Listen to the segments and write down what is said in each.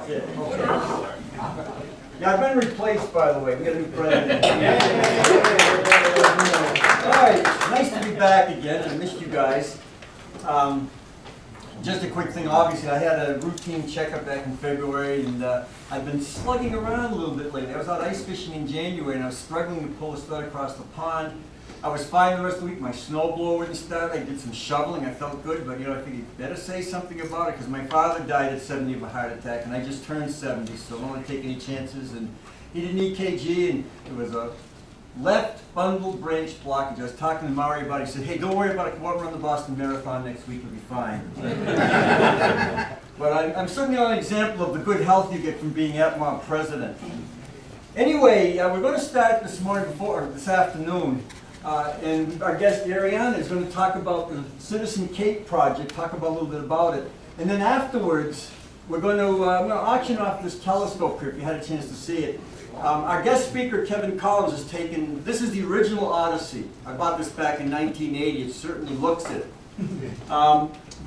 it. Okay. Yeah, I've been replaced, by the way. We got a new president. All right, nice to be back again. I missed you guys. Just a quick thing, obviously, I had a routine checkup back in February, and I've been slugging around a little bit lately. I was out ice fishing in January, and I was struggling to pull a sled across the pond. I was fine the rest of the week. My snowblower wouldn't start. I did some shoveling. I felt good, but I figured better say something about it, because my father died at 70 of a heart attack, and I just turned 70, so I don't want to take any chances. And he did an EKG, and it was a left bundle branch blockage. I was talking to Maury about it. He said, hey, don't worry about it. Come over and run the Boston Marathon next week. You'll be fine. But I'm certainly an example of the good health you get from being ATMoB president. Anyway, we're going to start this afternoon. And our guest Ariana is going to talk about the Citizen Cape project, talk about a little bit about it. And then afterwards, we're going to auction off this telescope here, if you had a chance to see it. Our guest speaker, Kevin Collins, has taken, this is the original Odyssey. I bought this back in 1980. It certainly looks it.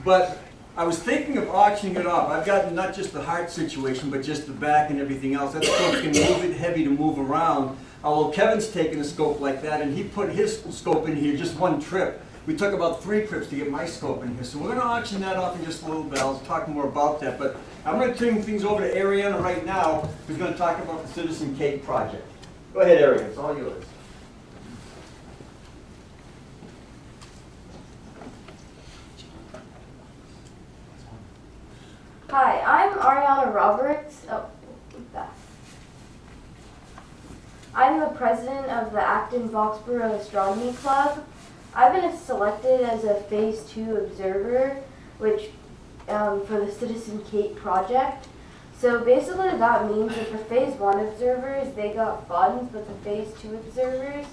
But I was thinking of auctioning it off. I've got not just the heart situation, but just the back and everything else. That scope's going to be a little bit heavy to move around. Although Kevin's taken a scope like that, and he put his scope in here just one trip. We took about 3 trips to get my scope in here. So we're going to auction that off in just a little bit. I'll talk more about that. But I'm going to turn things over to Ariana right now, who's going to talk about the Citizen Cape project. Go ahead, Ariana. It's all yours. Hi, I'm Ariana Roberts. I'm the president of the Acton-Boxborough Astronomy Club. I've been selected as a Phase 2 observer, which for the Citizen Cape project. So basically that means that the Phase 1 observers, they got funds, but the Phase 2 observers,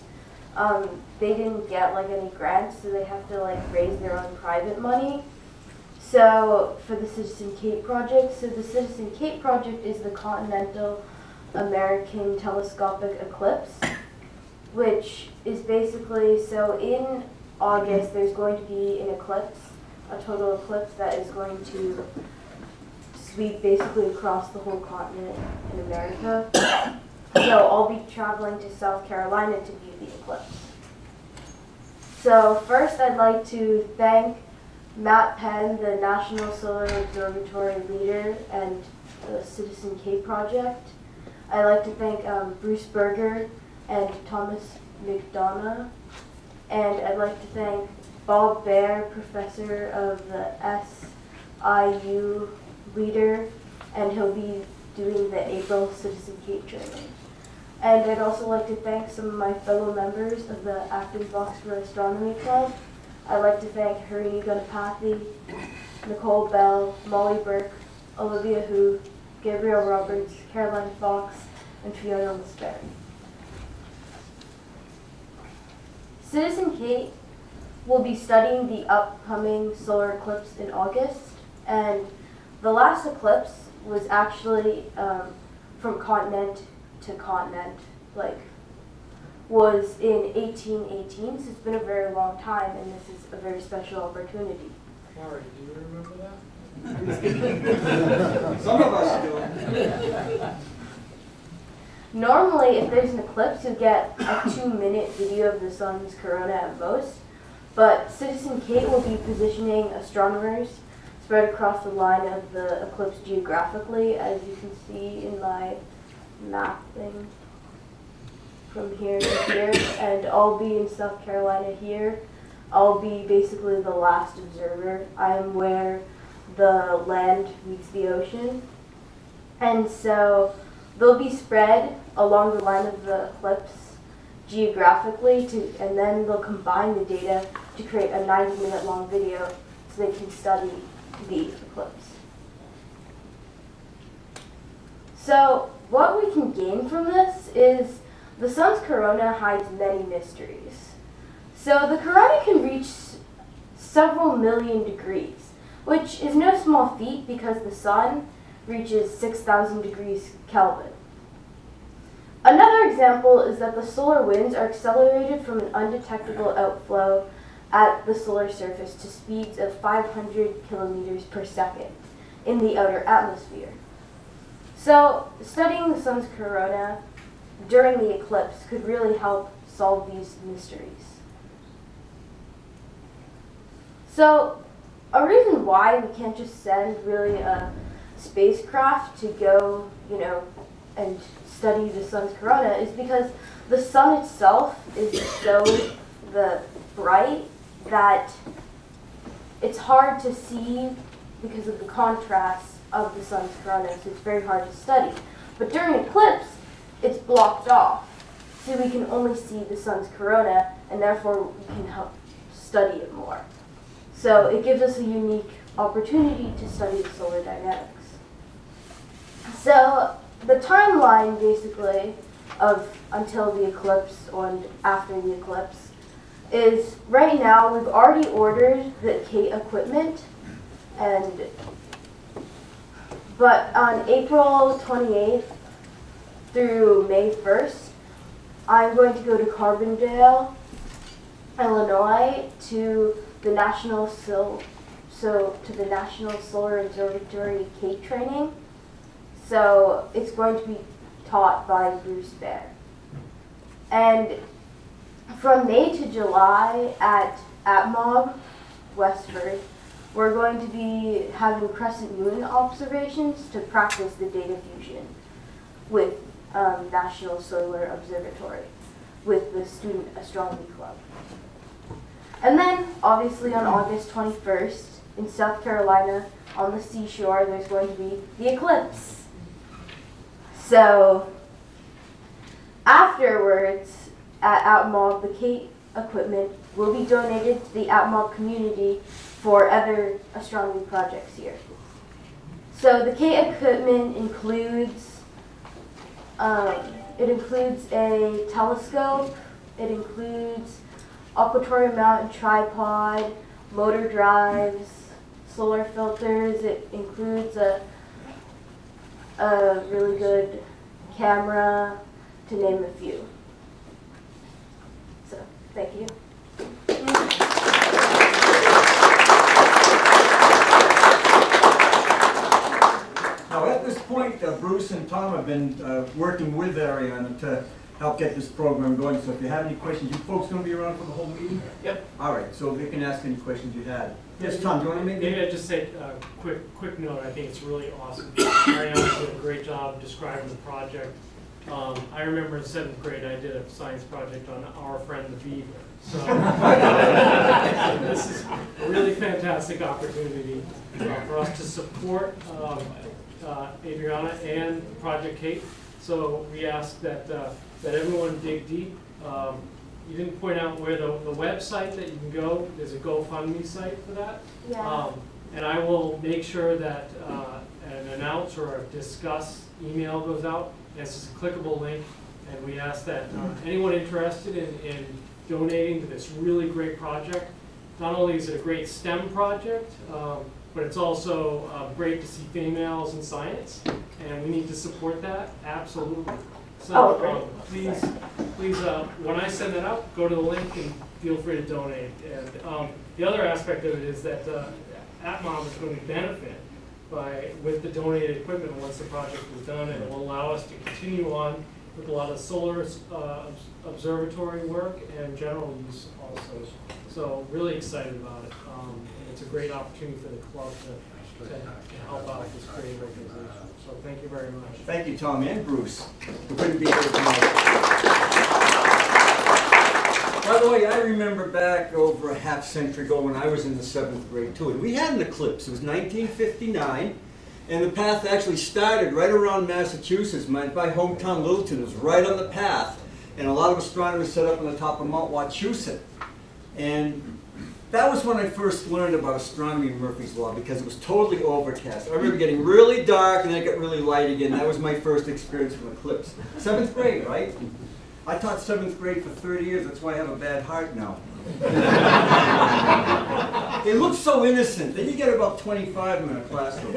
they didn't get any grants, so they have to raise their own private money. So for the Citizen Cape project, so the Citizen Cape project is the continental American telescopic eclipse, which is basically, so in August there's going to be an eclipse, a total eclipse that is going to sweep basically across the whole continent in America. So I'll be traveling to South Carolina to view the eclipse. So first I'd like to thank Matt Penn, the National Solar Observatory leader and the Citizen Cape project. I'd like to thank Bruce Berger and Thomas McDonough. And I'd like to thank Bob Baer, professor of the SIU leader, and he'll be doing the April Citizen Cape training. And I'd also like to thank some of my fellow members of the Acton-Boxborough Astronomy Club. I'd like to thank Harini Ganapathy, Nicole Bell, Molly Burke, Olivia Hu, Gabrielle Roberts, Caroline Fox, and Fiona Lisberry. Citizen Cape will be studying the upcoming solar eclipse in August, and the last eclipse was actually from continent to continent, was in 1818, so it's been a very long time, and this is a very special opportunity. Maury, do you remember that? Some of us do. Normally, if there's an eclipse, you'll get a 2-minute video of the sun's corona at most, but Citizen Cape will be positioning astronomers spread across the line of the eclipse geographically, as you can see in my map thing from here to here, and I'll be in South Carolina here. I'll be basically the last observer. I am where the land meets the ocean, and so they'll be spread along the line of the eclipse geographically, and then they'll combine the data to create a 90-minute long video so they can study the eclipse. So what we can gain from this is the sun's corona hides many mysteries. So the corona can reach several million degrees, which is no small feat because the sun reaches 6,000 degrees Kelvin. Another example is that the solar winds are accelerated from an undetectable outflow at the solar surface to speeds of 500 kilometers per second in the outer atmosphere. So studying the sun's corona during the eclipse could really help solve these mysteries. So a reason why we can't just send really a spacecraft to go, and study the sun's corona is because the sun itself is so bright that it's hard to see because of the contrast of the sun's corona, so it's very hard to study. But during eclipse, it's blocked off, so we can only see the sun's corona, and therefore we can help study it more. So it gives us a unique opportunity to study the solar dynamics. So the timeline, basically, of until the eclipse and after the eclipse is right now we've already ordered the Kate equipment, but on April 28th through May 1st, I'm going to go to Carbondale, Illinois, to the National Solar Observatory Kate training. So it's going to be taught by Bruce Baer. And from May to July at ATMoB Westford, we're going to be having crescent moon observations to practice the data fusion with National Solar Observatory with the Student Astronomy Club. And then, obviously, on August 21st, in South Carolina, on the seashore, there's going to be the eclipse. So, afterwards, at ATMoB, the Kate equipment will be donated to the ATMoB community for other astronomy projects here. So, the Kate equipment includes, a telescope, it includes Observatory mount tripod, motor drives, solar filters. It includes a really good camera, to name a few. So, thank you. Now at this point, Bruce and Tom have been working with Ariana to help get this program going. So if you have any questions, you folks going to be around for the whole meeting? Yep. All right, so they can ask any questions you had. Yes, Tom, do you want to make Maybe I just say a quick note. I think it's really awesome. Ariana did a great job describing the project. I remember in 7th grade I did a science project on our friend the beaver. So this is a really fantastic opportunity for us to support Adriana and Project Kate. So we ask that everyone dig deep. You didn't point out where the website that you can go. There's a GoFundMe site for that. Yeah. And I will make sure that an announce or a discuss email goes out. It's just a clickable link, and we ask that anyone interested in donating to this really great project. Not only is it a great STEM project, but it's also great to see females in science, and we need to support that, absolutely. So please, when I send that out, go to the link and feel free to donate. And the other aspect of it is that ATMoB is going to benefit with the donated equipment once the project is done, and it will allow us to continue on with a lot of solar observatory work and general use also. So really excited about it. It's a great opportunity for the club to help out this great organization. So thank you very much. Thank you, Tom and Bruce. We couldn't be here tonight. By the way, I remember back over a half century ago when I was in the 7th grade too, and we had an eclipse. It was 1959, and the path actually started right around Massachusetts. My hometown, Littleton, was right on the path, and a lot of astronomers set up on the top of Mount Wachusett. And that was when I first learned about astronomy and Murphy's Law, because it was totally overcast. I remember getting really dark and then it got really light again. That was my first experience with an eclipse. 7th grade, right? I taught 7th grade for 30 years. That's why I have a bad heart now. It looks so innocent. Then you get about 25 in a classroom.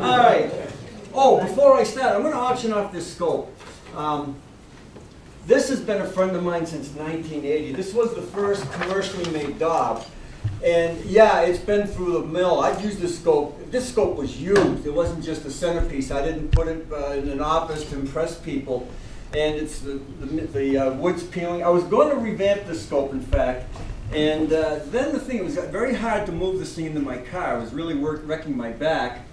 All right. Oh, before I start, I'm going to auction off this scope. This has been a friend of mine since 1980. This was the first commercially made dog. And yeah, it's been through the mill. I've used this scope. This scope was used. It wasn't just a centerpiece. I didn't put it in an office to impress people. And it's the wood's peeling. I was going to revamp this scope, in fact. And then the thing, it was very hard to move this thing into my car. It was really wrecking my back.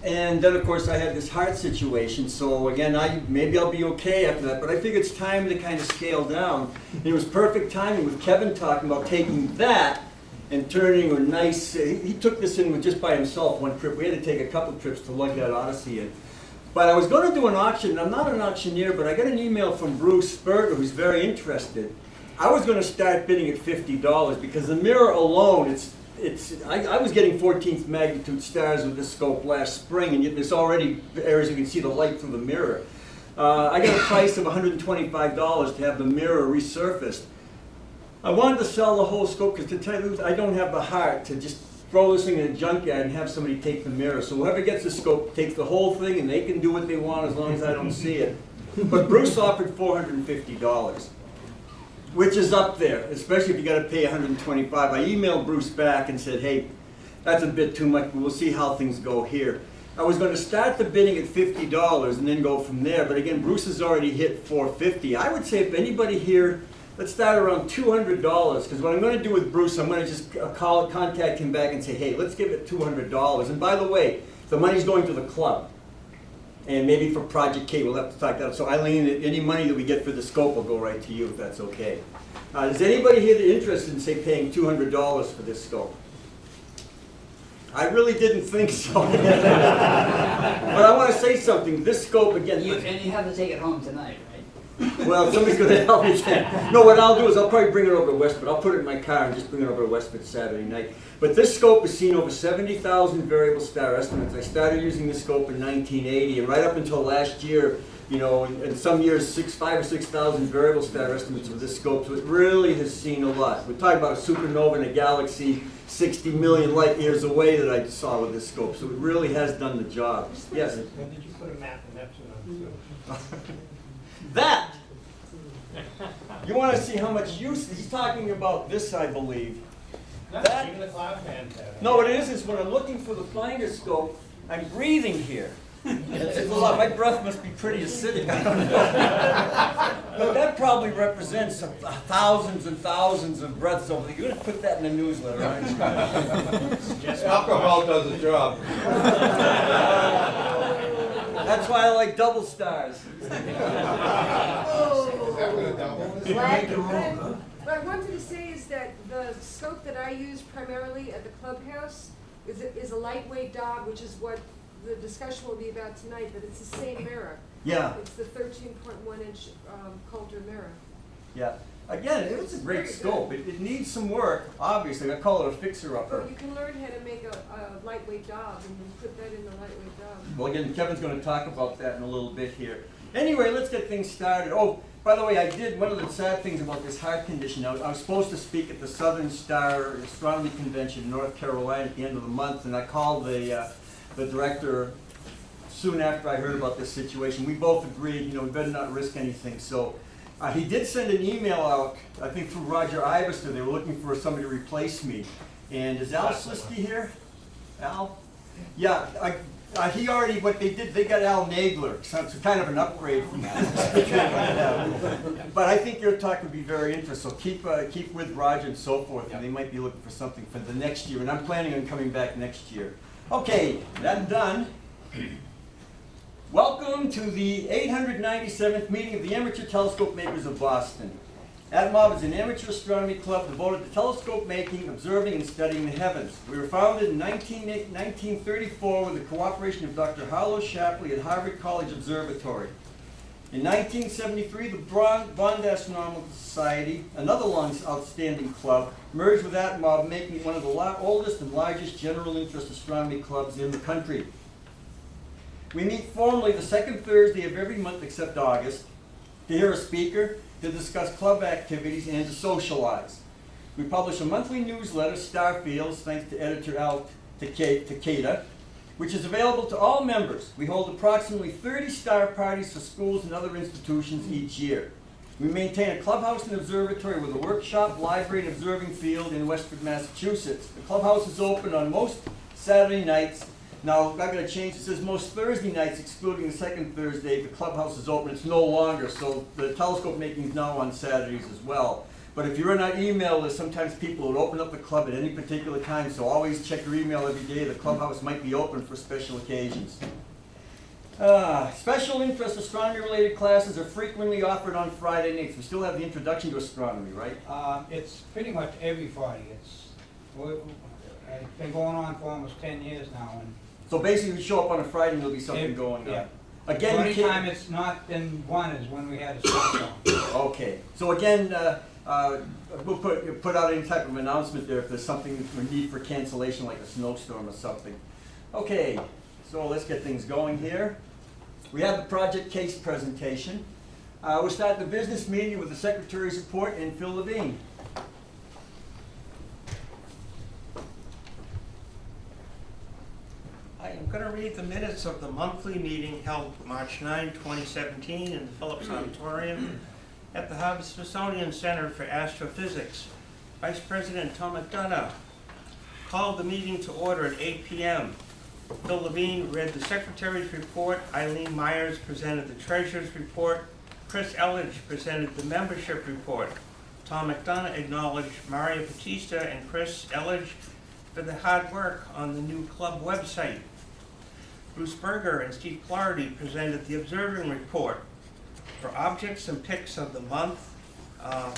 And then, of course, I had this heart situation. So again, maybe I'll be okay after that. But I figured it's time to kind of scale down. And it was perfect timing with Kevin talking about taking that and turning a nice, he took this in with just by himself one trip. We had to take a couple trips to lug that Odyssey in. But I was going to do an auction. I'm not an auctioneer, but I got an email from Bruce Spurger, who's very interested. I was going to start bidding at $50 because the mirror alone, I was getting 14th magnitude stars with this scope last spring, and yet there's already areas you can see the light through the mirror. I got a price of $125 to have the mirror resurfaced. I wanted to sell the whole scope because, to tell you the truth, I don't have the heart to just throw this thing in a junkyard and have somebody take the mirror. So whoever gets the scope takes the whole thing, and they can do what they want as long as I don't see it. But Bruce offered $450, which is up there, especially if you got to pay $125. I emailed Bruce back and said, hey, that's a bit too much, but we'll see how things go here. I was going to start the bidding at $50 and then go from there, but again, Bruce has already hit $450. I would say if anybody here, let's start around $200, because what I'm going to do with Bruce, I'm going to just contact him back and say, hey, let's give it $200. And by the way, the money's going to the club. And maybe for Project K, we'll have to talk that out. So Eileen, any money that we get for the scope will go right to you, if that's okay. Is anybody here interested in, say, paying $200 for this scope? I really didn't think so. But I want to say something. This scope, again... And you have to take it home tonight, right? Well, somebody's going to help me then. No, what I'll do is I'll probably bring it over to Westford. I'll put it in my car and just bring it over to Westford Saturday night. But this scope has seen over 70,000 variable star estimates. I started using this scope in 1980, and right up until last year, you know, in some years, 5,000 or 6,000 variable star estimates with this scope. So it really has seen a lot. We're talking about a supernova in a galaxy 60 million light years away that I saw with this scope. So it really has done the job. Yes? When did you put a map of Neptune on the scope? That! You want to see how much use? He's talking about this, I believe. That, even the cloud fans have it. no, what it is when I'm looking for the finder scope, I'm breathing here. It's a lot. My breath must be pretty acidic. I don't know. But that probably represents thousands and thousands of breaths over there. You're going to put that in the newsletter, aren't you? Alcohol does the job. That's why I like double stars. Is that what a double is? What I wanted to say is that the scope that I use primarily at the clubhouse is a lightweight dog, which is what the discussion will be about tonight, but it's the same mirror. Yeah. It's the 13.1-inch Coulter mirror. Yeah. Again, it's a great scope. It needs some work, obviously. I call it a fixer-upper. But you can learn how to make a lightweight dog and then put that in the lightweight dog. Well, again, Kevin's going to talk about that in a little bit here. Anyway, let's get things started. Oh, by the way, I did, one of the sad things about this heart condition, I was supposed to speak at the Southern Star Astronomy Convention in North Carolina at the end of the month, and I called the director soon after I heard about this situation. We both agreed, you know, we better not risk anything. So he did send an email out, I think through Roger Ivester. They were looking for somebody to replace me. And is Al Slisky here? Al? Yeah, he already, what they did, they got Al Nagler, so it's kind of an upgrade from that. But I think your talk would be very interesting, so keep with Roger and so forth, and they might be looking for something for the next year, and I'm planning on coming back next year. Okay, that done. Welcome to the 897th meeting of the Amateur Telescope Makers of Boston. ATMoB is an amateur astronomy club devoted to telescope making, observing, and studying the heavens. We were founded in 1934 with the cooperation of Dr. Harlow Shapley at Harvard College Observatory. In 1973, the Bond Astronomical Society, another long outstanding club, merged with ATMoB, making it one of the oldest and largest general interest astronomy clubs in the country. We meet formally the second Thursday of every month except August to hear a speaker, to discuss club activities, and to socialize. We publish a monthly newsletter, Starfields, thanks to editor Al Takeda, which is available to all members. We hold approximately 30 star parties for schools and other institutions each year. We maintain a clubhouse and observatory with a workshop, library, and observing field in Westford, Massachusetts. The clubhouse is open on most Saturday nights. Now, I'm going to change, it says most Thursday nights, excluding the second Thursday, the clubhouse is open. It's no longer, so the telescope making is now on Saturdays as well. But if you're on our email list, sometimes people would open up the club at any particular time, so always check your email every day. The clubhouse might be open for special occasions. Special interest astronomy-related classes are frequently offered on Friday nights. We still have the introduction to astronomy, right? It's pretty much every Friday. It's been going on for almost 10 years now. And So basically, you show up on a Friday and there'll be something going on. yeah. Again, the only you time can't. it's not been one is when we had a snowstorm. Okay. So again, we'll put out any type of announcement there if there's something for need for cancellation, like a snowstorm or something. Okay. So let's get things going here. We have the project case presentation. We'll start the business meeting with the Secretary's report and Phil Levine. I am going to read the minutes of the monthly meeting held March 9, 2017 in the Phillips Auditorium at the Harvard-Smithsonian Center for Astrophysics. Vice President Tom McDonough called the meeting to order at 8 p.m. Phil Levine read the Secretary's report, Eileen Myers presented the Treasurer's report, Chris Elledge presented the membership report. Tom McDonough acknowledged Maria Batista and Chris Elledge for the hard work on the new club website. Bruce Berger and Steve Clardy presented the observing report. For objects and pics of the month,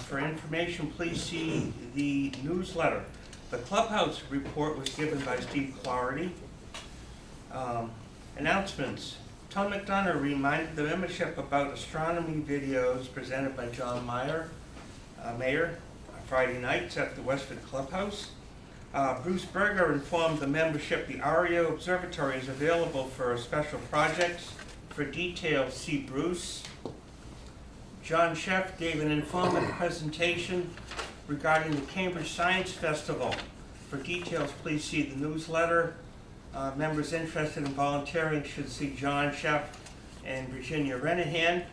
for information, please see the newsletter. The clubhouse report was given by Steve Clardy. Announcements. Tom McDonough reminded the membership about astronomy videos presented by John Mayer Friday nights at the Westford Clubhouse. Bruce Berger informed the membership the ARIO Observatory is available for special projects. For details, see Bruce. John Sheff gave an informative presentation regarding the Cambridge Science Festival. For details, please see the newsletter. Members interested in volunteering should see John Sheff and Virginia Renahan.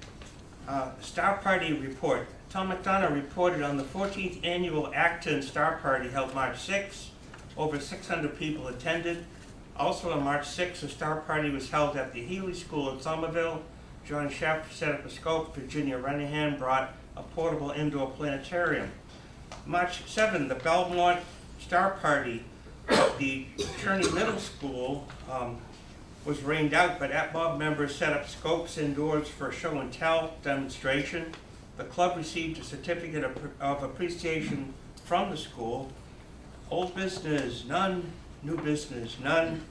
Star Party report. Tom McDonough reported on the 14th annual Acton Star Party held March 6. Over 600 people attended. Also on March 6, a Star Party was held at the Healy School in Somerville. John Sheff set up a scope. Virginia Renahan brought a portable indoor planetarium. March 7, the Belmont Star Party at the Cherney Middle School was rained out, but ATMoB members set up scopes indoors for a show and tell demonstration. The club received a certificate of appreciation from the school. Old business, none. New business, none.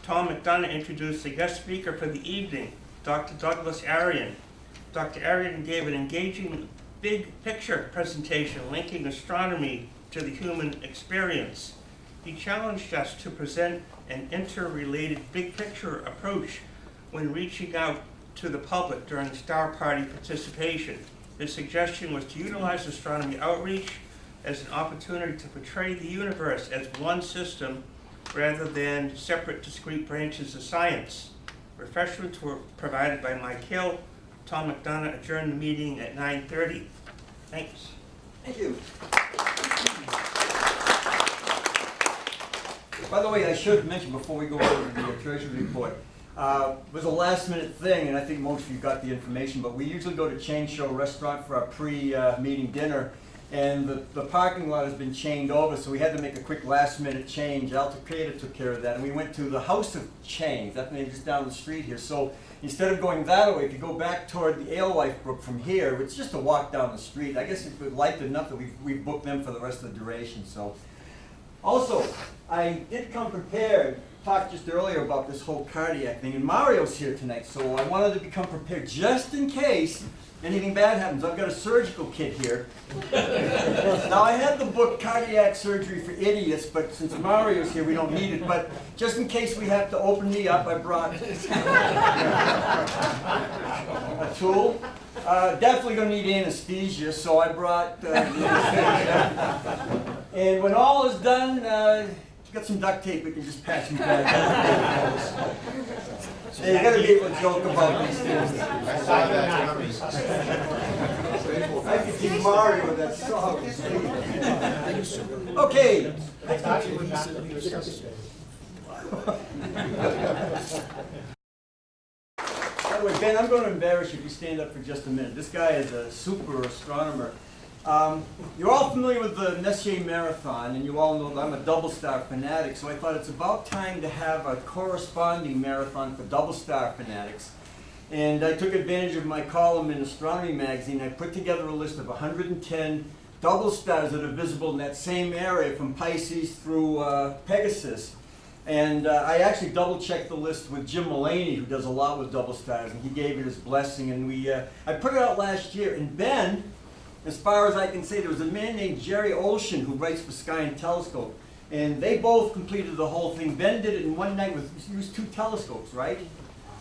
Tom McDonough introduced the guest speaker for the evening, Dr. Douglas Arian. Dr. Arian gave an engaging big picture presentation linking astronomy to the human experience. He challenged us to present an interrelated big picture approach when reaching out to the public during Star Party participation. His suggestion was to utilize astronomy outreach as an opportunity to portray the universe as one system rather than separate discrete branches of science. Refreshments were provided by Mike Hill. Tom McDonough adjourned the meeting at 9:30. Thanks. Thank you. By the way, I should mention before we go over to the Treasury report, it was a last minute thing, and I think most of you got the information, but we usually go to Chain Show Restaurant for our pre-meeting dinner, and the parking lot has been chained over, so we had to make a quick last minute change. Alta Creator took care of that, and we went to the House of Chains, that's maybe just down the street here. So instead of going that way, if you go back toward the Alewife Brook from here, it's just a walk down the street. I guess we liked it enough that we've booked them for the rest of the duration. So, also, I did come prepared. Talked just earlier about this whole cardiac thing, and Mario's here tonight, so I wanted to become prepared just in case anything bad happens. I've got a surgical kit here. Now, I had the book Cardiac Surgery for Idiots, but since Mario's here, we don't need it. But just in case we have to open me up, I brought a tool. Definitely going to need anesthesia, so I brought and when all is done, got some duct tape, we can just patch me back. So you gotta be able to joke about these things. I could see Mario with that saw. Okay. By the way, Ben, I'm going to embarrass you if you stand up for just a minute. This guy is a super astronomer. You're all familiar with the Messier Marathon, and you all know that I'm a double star fanatic, so I thought it's about time to have a corresponding marathon for double star fanatics. And I took advantage of my column in Astronomy magazine. I put together a list of 110 double stars that are visible in that same area from Pisces through Pegasus. And I actually double-checked the list with Jim Mullaney, who does a lot with double stars, and he gave it his blessing. And I put it out last year. And Ben, as far as I can say, there was a man named Jerry Olshan who writes for Sky and Telescope, and they both completed the whole thing. Ben did it in one night with used 2 telescopes, right?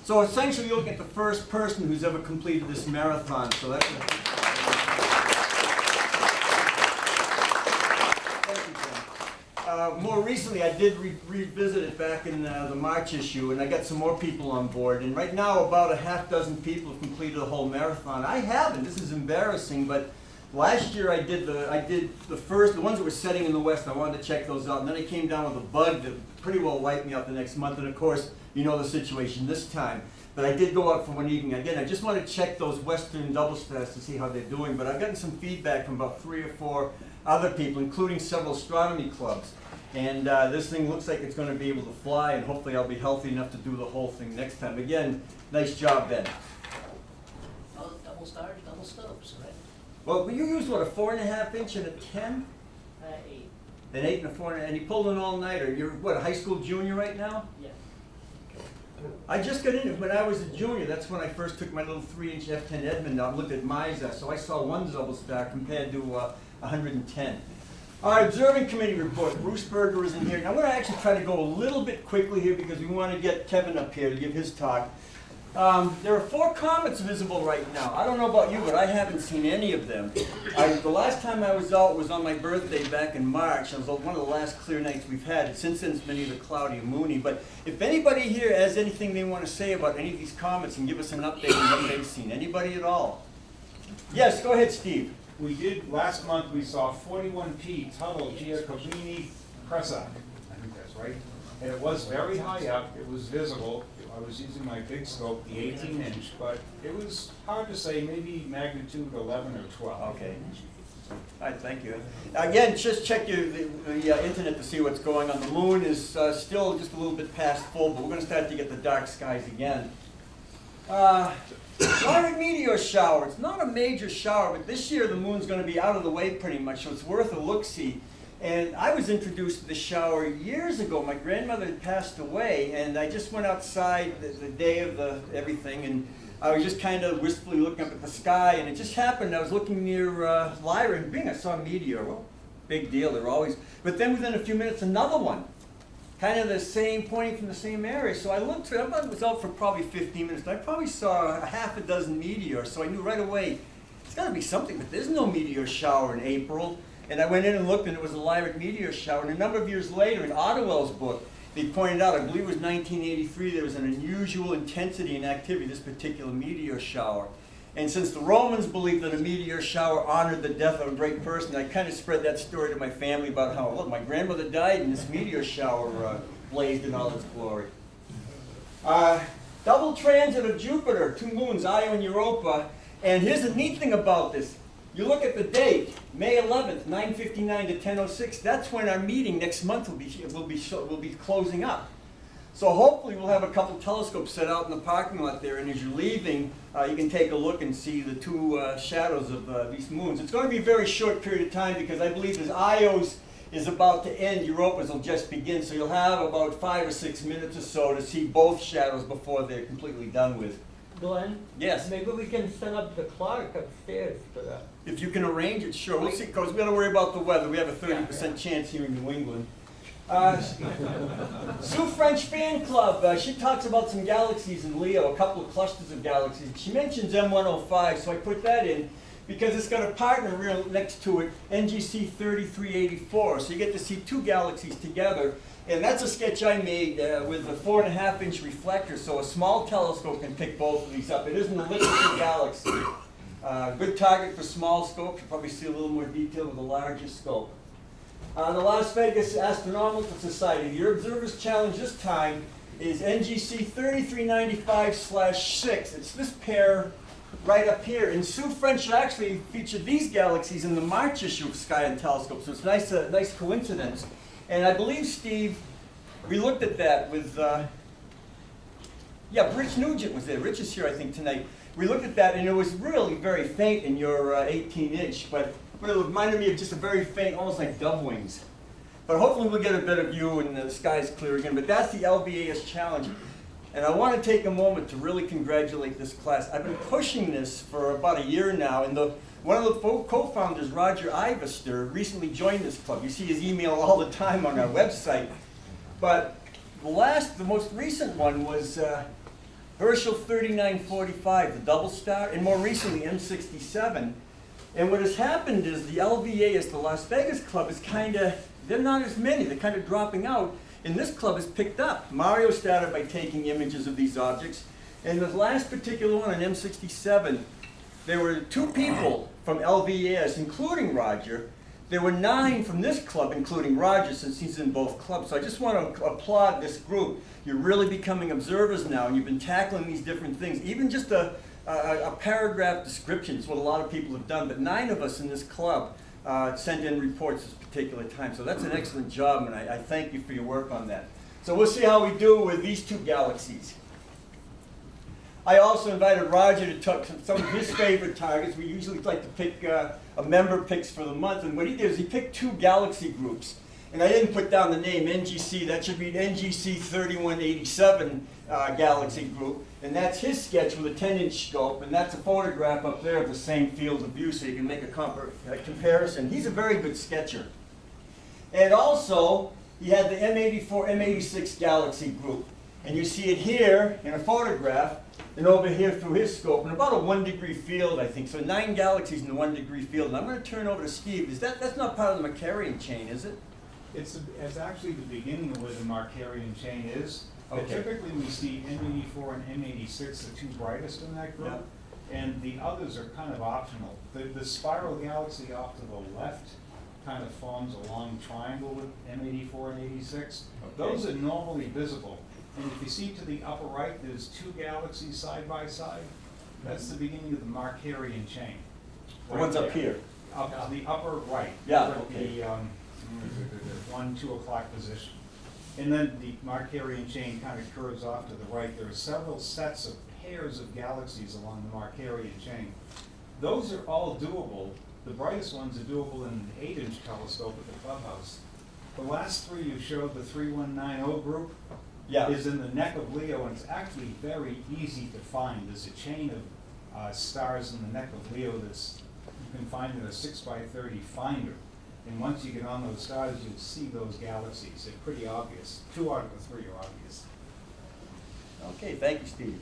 So essentially, you're looking at the first person who's ever completed this marathon. So that's. More recently, I did revisit it back in the March issue, and I got some more people on board. And right now, about a half dozen people have completed the whole marathon. I haven't. This is embarrassing, but last year I did the first, the ones that were setting in the west. I wanted to check those out, and then I came down with a bug that pretty well wiped me out the next month. And of course, you know the situation this time. But I did go out for one evening. Again, I just want to check those western double stars to see how they're doing. But I've gotten some feedback from about 3 or 4 other people, including several astronomy clubs. And this thing looks like it's going to be able to fly, and hopefully I'll be healthy enough to do the whole thing next time. Again, nice job, Ben. Oh, double stars, double scopes, right? Well, you used, what, a 4.5 inch and a 10? 8. An 8 and a 4, and you pulled an all-nighter. You're, what, a high school junior right now? Yeah. I just got in it when I was a junior. That's when I first took my little 3-inch F10 Edmund out and looked at MISA. So I saw 1 double star compared to 110. All right, observing committee report. Bruce Berger is in here. Now, I'm going to actually try to go a little bit quickly here because we want to get Kevin up here to give his talk. There are 4 comets visible right now. I don't know about you, but I haven't seen any of them. The last time I was out was on my birthday back in March. It was one of the last clear nights we've had. Since then, it's been either cloudy or moony. But if anybody here has anything they want to say about any of these comets and give us an update on what they've seen. Anybody at all? Yes, go ahead, Steve. We did, last month, we saw 41P Tuttle Giacobini Cressa, I think that's right. And it was very high up, it was visible. I was using my big scope, the 18-inch, but it was hard to say, maybe magnitude 11 or 12. Okay. All right, thank you. Again, just check the internet to see what's going on. The moon is still just a little bit past full, but we're going to start to get the dark skies again. Lyric meteor shower. It's not a major shower, but this year the moon's going to be out of the way pretty much, so it's worth a look-see. And I was introduced to the shower years ago. My grandmother had passed away, and I just went outside the day of everything, and I was just kind of wistfully looking up at the sky, and it just happened. I was looking near Lyra, and bing, I saw a meteor. Well, big deal, they're always. But then within a few minutes, another one. Kind of the same, pointing from the same area. So I looked through, I was out for probably 15 minutes. I probably saw a half a dozen meteors, so I knew right away, it's got to be something, but there's no meteor shower in April. And I went in and looked, and it was a Lyric meteor shower. And a number of years later, in Ottewell's book, they pointed out, I believe it was 1983, there was an unusual intensity and activity, this particular meteor shower. And since the Romans believed that a meteor shower honored the death of a great person, I kind of spread that story to my family about how, look, my grandmother died and this meteor shower blazed in all its glory. Double transit of Jupiter, 2 moons, Io and Europa. And here's the neat thing about this. You look at the date, May 11th, 9:59 to 10:06. That's when our meeting next month will be closing up. So hopefully we'll have a couple telescopes set out in the parking lot there, and as you're leaving, you can take a look and see the 2 shadows of these moons. It's going to be a very short period of time because I believe as Io's is about to end, Europa's will just begin, so you'll have about 5 or 6 minutes or so to see both shadows before they're completely done with. Glenn? Yes? Maybe we can set up the clock upstairs for that. If you can arrange it, sure. We'll see, because we got to worry about the weather. We have a 30% chance here in New England. Sue French Fan Club, she talks about some galaxies in Leo, a couple of clusters of galaxies. She mentions M105, so I put that in because it's got a partner real next to it, NGC 3384. So you get to see 2 galaxies together. And that's a sketch I made with a 4.5-inch reflector, so a small telescope can pick both of these up. It is an elliptical galaxy. Good target for small scopes. You'll probably see a little more detail with a larger scope. The Las Vegas Astronomical Society, your Observers Challenge this time is NGC 3395/6. It's this pair right up here. And Sue French actually featured these galaxies in the March issue of Sky and Telescope, so it's a nice coincidence. And I believe, Steve, we looked at that with, Rich Nugent was there. Rich is here, I think, tonight. We looked at that, and it was really very faint in your 18-inch, but it reminded me of just a very faint, almost like dove wings. But hopefully we'll get a better view and the sky's clear again. But that's the LVAS challenge. And I want to take a moment to really congratulate this class. I've been pushing this for about a year now, and one of the co-founders, Roger Ivester, recently joined this club. You see his email all the time on our website. But the most recent one was Herschel 3945, the double star, and more recently M67. And what has happened is the LVAS, the Las Vegas club, is they're not as many, they're kind of dropping out. And this club has picked up. Mario started by taking images of these objects. And the last particular one on M67, there were 2 people from LVAS, including Roger. There were 9 from this club, including Roger, since he's in both clubs. So I just want to applaud this group. You're really becoming observers now, and you've been tackling these different things. Even just a paragraph description is what a lot of people have done, but 9 of us in this club send in reports at this particular time. So that's an excellent job, and I thank you for your work on that. So we'll see how we do with these 2 galaxies. I also invited Roger to talk some of his favorite targets. We usually like to pick, a member picks for the month, and what he did is he picked 2 galaxy groups. And I didn't put down the name NGC, that should be NGC 3187 galaxy group. And that's his sketch with a 10-inch scope, and that's a photograph up there of the same field of view, so you can make a comparison. He's a very good sketcher. And also, he had the M84, M86 galaxy group. And you see it here in a photograph, and over here through his scope, in about a 1-degree field, I think. So 9 galaxies in the 1-degree field. And I'm going to turn over to Steve. That's not part of the Markarian chain, is it? It's actually the beginning of where the Markarian chain is. But typically we see M84 and M86, the 2 brightest in that group, and the others are kind of optional. The spiral galaxy off to the left kind of forms a long triangle with M84 and 86. Those are normally visible. And if you see to the upper right, there's 2 galaxies side by side. That's the beginning of the Markarian chain. The one's up here. Up to the upper right. Yeah, The 1, 2 o'clock position. And then the Markarian chain kind of curves off to the right. There are several sets of pairs of galaxies along the Markarian chain. Those are all doable. The brightest ones are doable in an 8-inch telescope at the clubhouse. The last 3 you showed, the 3190 group, is in the neck of Leo, and it's actually very easy to find. There's a chain of stars in the neck of Leo you can find in a 6x30 finder. And once you get on those stars, you'll see those galaxies. They're pretty obvious. 2 out of the 3 are obvious. Okay, thank you, Steve.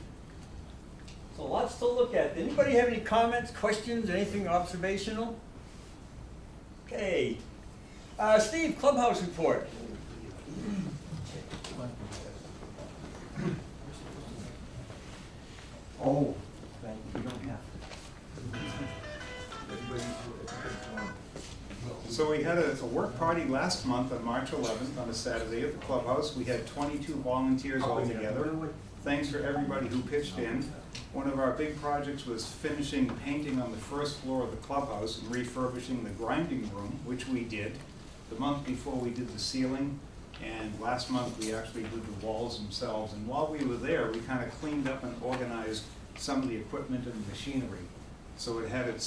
So lots to look at. Anybody have any comments, questions, anything observational? Okay. Steve, clubhouse report. Oh, thank you. You don't have to. So we had a work party last month on March 11th on a Saturday at the clubhouse. We had 22 volunteers altogether. Thanks for everybody who pitched in. One of our big projects was finishing painting on the first floor of the clubhouse and refurbishing the grinding room, which we did. The month before we did the ceiling, and last month we actually did the walls themselves. And while we were there, we kind of cleaned up and organized some of the equipment and machinery. So it had its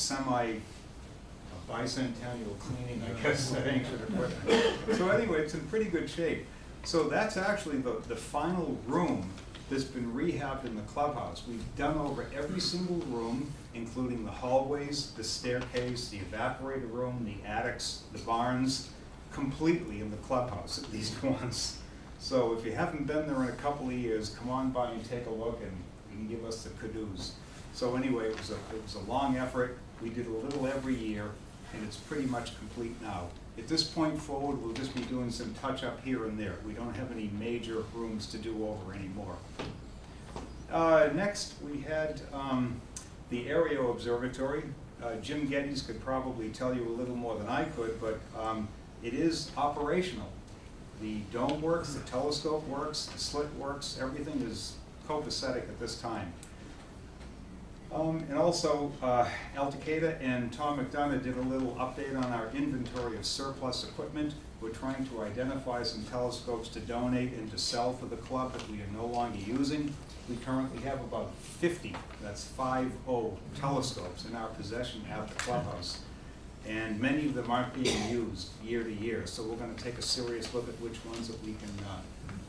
bicentennial cleaning, I guess, that ancient equipment. So anyway, it's in pretty good shape. So that's actually the final room that's been rehabbed in the clubhouse. We've done over every single room, including the hallways, the staircase, the evaporator room, the attics, the barns, completely in the clubhouse at least once. So if you haven't been there in a couple of years, come on by and take a look, and you can give us the kudos. So anyway, it was a long effort. We did a little every year, and it's pretty much complete now. At this point forward, we'll just be doing some touch-up here and there. We don't have any major rooms to do over anymore. Next, we had The Aereo Observatory, Jim Geddes could probably tell you a little more than I could, but it is operational. The dome works, the telescope works, the slit works, everything is copacetic at this time. And also, Alticada and Tom McDonough did a little update on our inventory of surplus equipment. We're trying to identify some telescopes to donate and to sell for the club that we are no longer using. We currently have about 50, that's 50 telescopes in our possession at the clubhouse. And many of them aren't being used year to year, so we're going to take a serious look at which ones that we can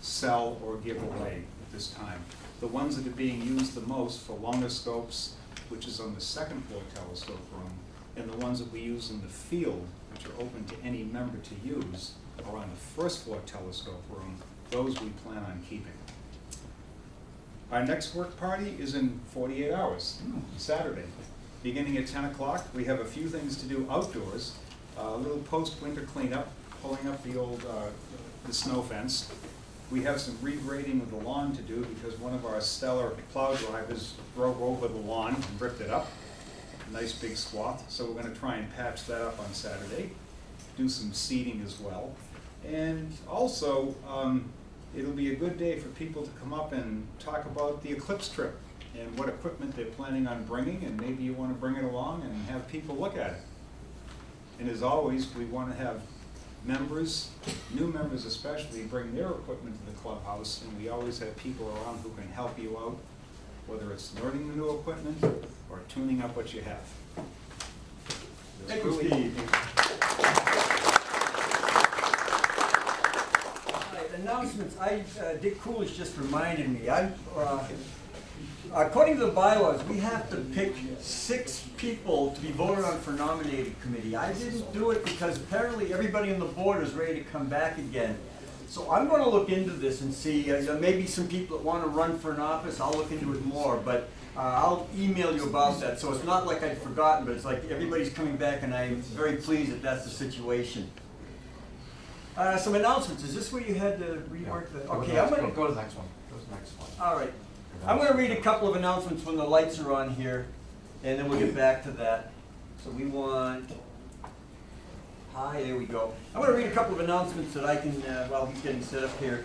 sell or give away at this time. The ones that are being used the most for lonoscopes, which is on the second floor telescope room, and the ones that we use in the field, which are open to any member to use, are on the first floor telescope room. Those we plan on keeping. Our next work party is in 48 hours, Saturday. Beginning at 10 o'clock, we have a few things to do outdoors. A little post-winter cleanup, pulling up the old the snow fence. We have some regrading of the lawn to do because one of our stellar plow drivers drove over the lawn and ripped it up. A nice big swath. So we're going to try and patch that up on Saturday. Do some seeding as well. And also, it'll be a good day for people to come up and talk about the eclipse trip and what equipment they're planning on bringing, and maybe you want to bring it along and have people look at it. And as always, we want to have members, new members especially, bring their equipment to the clubhouse, and we always have people around who can help you out, whether it's learning the new equipment or tuning up what you have. Thank you, Steve. Announcements. Dick Coolidge just reminded me. According to the bylaws, we have to pick 6 people to be voted on for nominated committee. I didn't do it because apparently everybody on the board is ready to come back again. So I'm going to look into this and see. Maybe some people that want to run for an office, I'll look into it more. But I'll email you about that. So it's not like I'd forgotten, but it's like everybody's coming back, and I'm very pleased that that's the situation. Some announcements. Is this where you had to rework the? Okay, I'm going to go to the next one. Go to the next one. All right. I'm going to read a couple of announcements when the lights are on here, and then we'll get back to that. So we want. Hi, there we go. I'm going to read a couple of announcements that I can while he's getting set up here.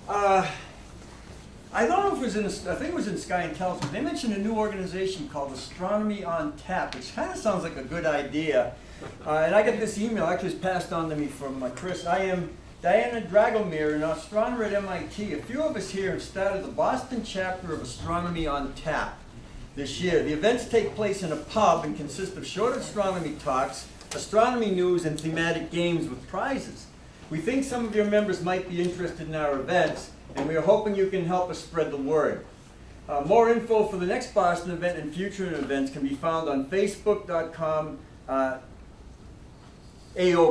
I don't know if it was in, I think it was in Sky and Telescope. They mentioned a new organization called Astronomy on Tap, which kind of sounds like a good idea. And I got this email, actually it's passed on to me from Chris. I am Diana Dragomir, an astronomer at MIT. A few of us here have started the Boston chapter of Astronomy on Tap this year. The events take place in a pub and consist of short astronomy talks, astronomy news, and thematic games with prizes. We think some of your members might be interested in our events, and we are hoping you can help us spread the word. More info for the next Boston event and future events can be found on facebook.com AO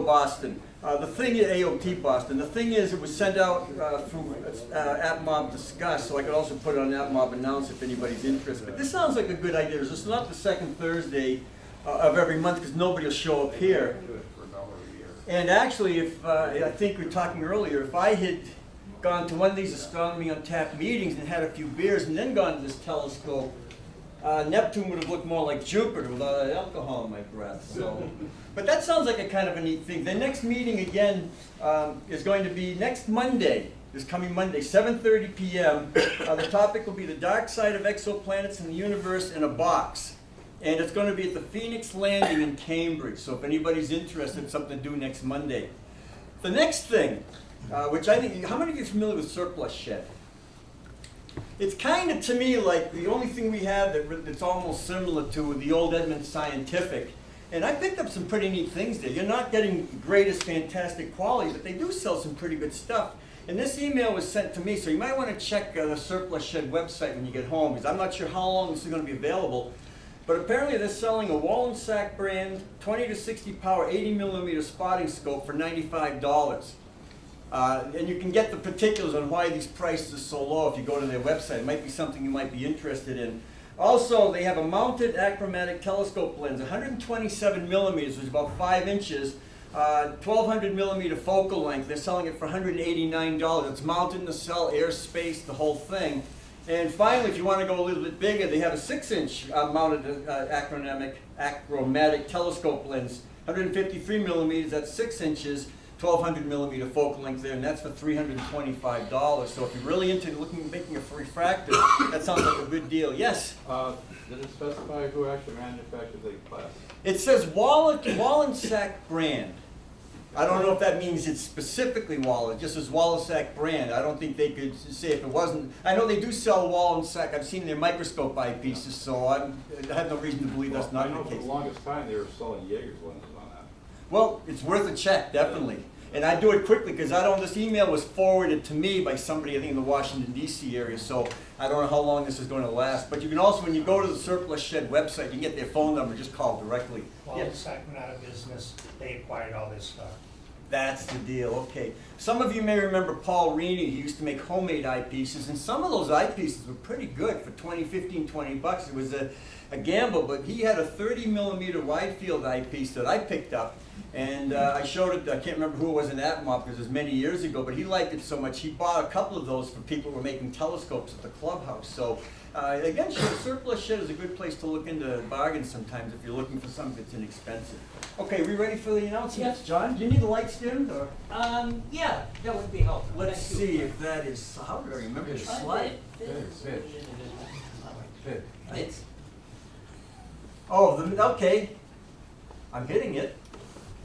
Boston. The thing is, AOT Boston. The thing is, it was sent out through ATMoB Discuss, so I could also put it on ATMoB Announce if anybody's interested. But this sounds like a good idea. This is not the second Thursday of every month because nobody will show up here. And actually, if I think we were talking earlier, if I had gone to one of these Astronomy on Tap meetings and had a few beers and then gone to this telescope, Neptune would have looked more like Jupiter with all that alcohol in my breath. So, but that sounds like a kind of a neat thing. The next meeting again is going to be next Monday, this coming Monday, 7:30 p.m. The topic will be the dark side of exoplanets and the universe in a box. And it's going to be at the Phoenix Landing in Cambridge. So if anybody's interested, something to do next Monday. The next thing, which I think, how many of you are familiar with surplus shed? It's kind of, to me, like the only thing we have that's almost similar to the old Edmund Scientific. And I picked up some pretty neat things there. You're not getting the greatest fantastic quality, but they do sell some pretty good stuff. And this email was sent to me, so you might want to check the Surplus Shed website when you get home, because I'm not sure how long this is going to be available. But apparently they're selling a Wall & Sack brand 20 to 60 power 80 millimeter spotting scope for $95. And you can get the particulars on why these prices are so low if you go to their website. It might be something you might be interested in. Also, they have a mounted achromatic telescope lens, 127 millimeters, which is about 5 inches, 1200 millimeter focal length. They're selling it for $189. It's mounted in the cell, airspace, the whole thing. And finally, if you want to go a little bit bigger, they have a 6-inch mounted achromatic telescope lens, 153 millimeters, that's 6 inches, 1200 millimeter focal length there, and that's for $325. So if you're really into making a refractor, that sounds like a good deal. Yes? Did it specify who actually manufactured the glass? It says Wallensack brand. I don't know if that means it's specifically Wallen, just as Wallensack brand. I don't think they could say if it wasn't. I know they do sell Wallensack. I've seen their microscope eyepieces, so I have no reason to believe that's not I know the for case. the longest time they were selling Jaeger's lenses on that. Well, it's worth a check, definitely. And I do it quickly because this email was forwarded to me by somebody, I think, in the Washington, D.C. area, so I don't know how long this is going to last. But you can also, when you go to the Surplus Shed website, you can get their phone number, just call directly. Well, Yeah. the Sac went out of business, they acquired all this stuff. That's the deal, okay. Some of you may remember Paul Reaney. He used to make homemade eyepieces, and some of those eyepieces were pretty good for 20, 15, 20 bucks. It was a gamble, but he had a 30 millimeter wide field eyepiece that I picked up, and I showed it, I can't remember who it was in ATMoB because it was many years ago, but he liked it so much he bought a couple of those for people who were making telescopes at the clubhouse. So again, Surplus Shed is a good place to look into bargains sometimes if you're looking for something that's inexpensive. Okay, we ready for the announcements? Yes. John, do you need the lights dimmed, or? Yeah, that would be helpful. Let's Thank you. see if that is, how do I remember the slide? It's Oh, okay. I'm hitting it,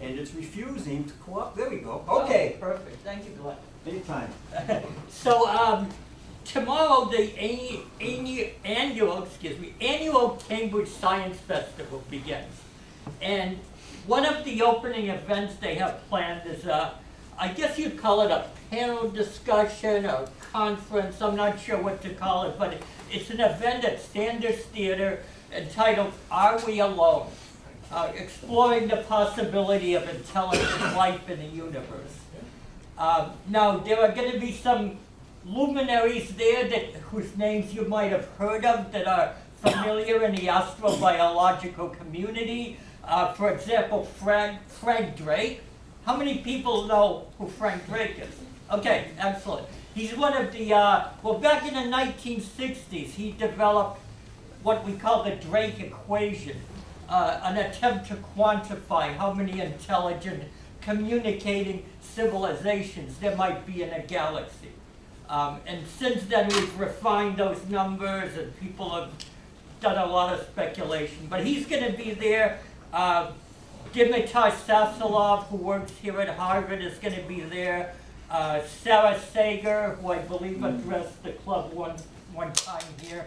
and it's refusing to cooperate. There we go. Okay. Oh, perfect, thank you, Glenn. Anytime. So, tomorrow the annual Cambridge Science Festival begins. And one of the opening events they have planned is I guess you'd call it a panel discussion or conference, I'm not sure what to call it, but it's an event at Sanders Theater entitled Are We Alone? Exploring the possibility of intelligent life in the universe. Now, there are going to be some luminaries there whose names you might have heard of that are familiar in the astrobiological community. For example, Frank Drake. How many people know who Frank Drake is? Okay, excellent. He's one of the, well, back in the 1960s, he developed what we call the Drake equation, an attempt to quantify how many intelligent communicating civilizations there might be in a galaxy. And since then, we've refined those numbers, and people have done a lot of speculation. But he's going to be there. Dimitar Sasolov, who works here at Harvard, is going to be there. Sarah Sager, who I believe addressed the club one time here.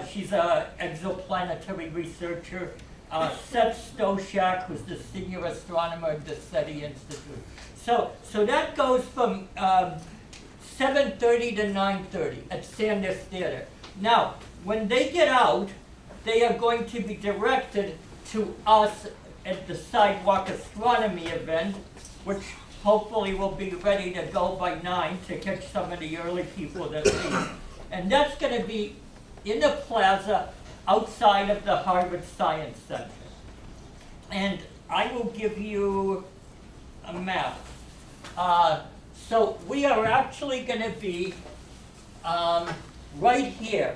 She's an exoplanetary researcher. Seth Stoshak, who's the senior astronomer at the SETI Institute. So that goes from 7:30 to 9:30 at Sanders Theater. Now, when they get out, they are going to be directed to us at the Sidewalk Astronomy event, which hopefully will be ready to go by 9 to catch some of the early people that leave. And that's going to be in the plaza outside of the Harvard Science Center. And I will give you a map. So we are actually going to be right here.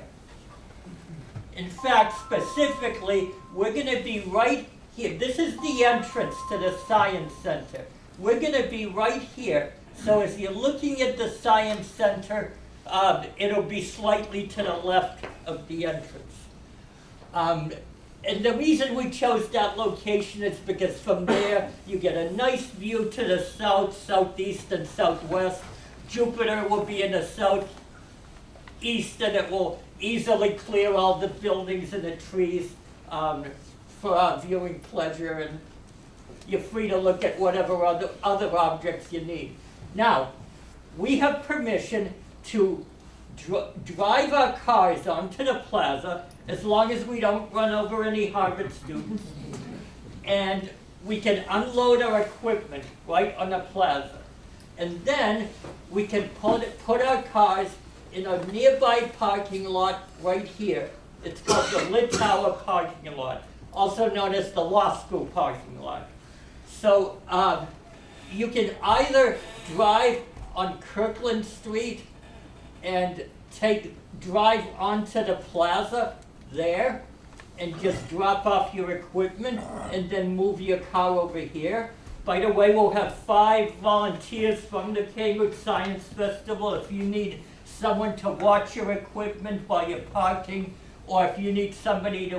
In fact, specifically, we're going to be right here. This is the entrance to the Science Center. We're going to be right here. So as you're looking at the Science Center, it'll be slightly to the left of the entrance. And the reason we chose that location is because from there you get a nice view to the south, southeast, and southwest. Jupiter will be in the southeast, and it will easily clear all the buildings and the trees for our viewing pleasure, and you're free to look at whatever other objects you need. Now, we have permission to drive our cars onto the plaza as long as we don't run over any Harvard students, and we can unload our equipment right on the plaza. And then we can put our cars in a nearby parking lot right here. It's called the Lit Tower parking lot, also known as the law school parking lot. So you can either drive on Kirkland Street and drive onto the plaza there and just drop off your equipment and then move your car over here. By the way, we'll have 5 volunteers from the Cambridge Science Festival. If you need someone to watch your equipment while you're parking, or if you need somebody to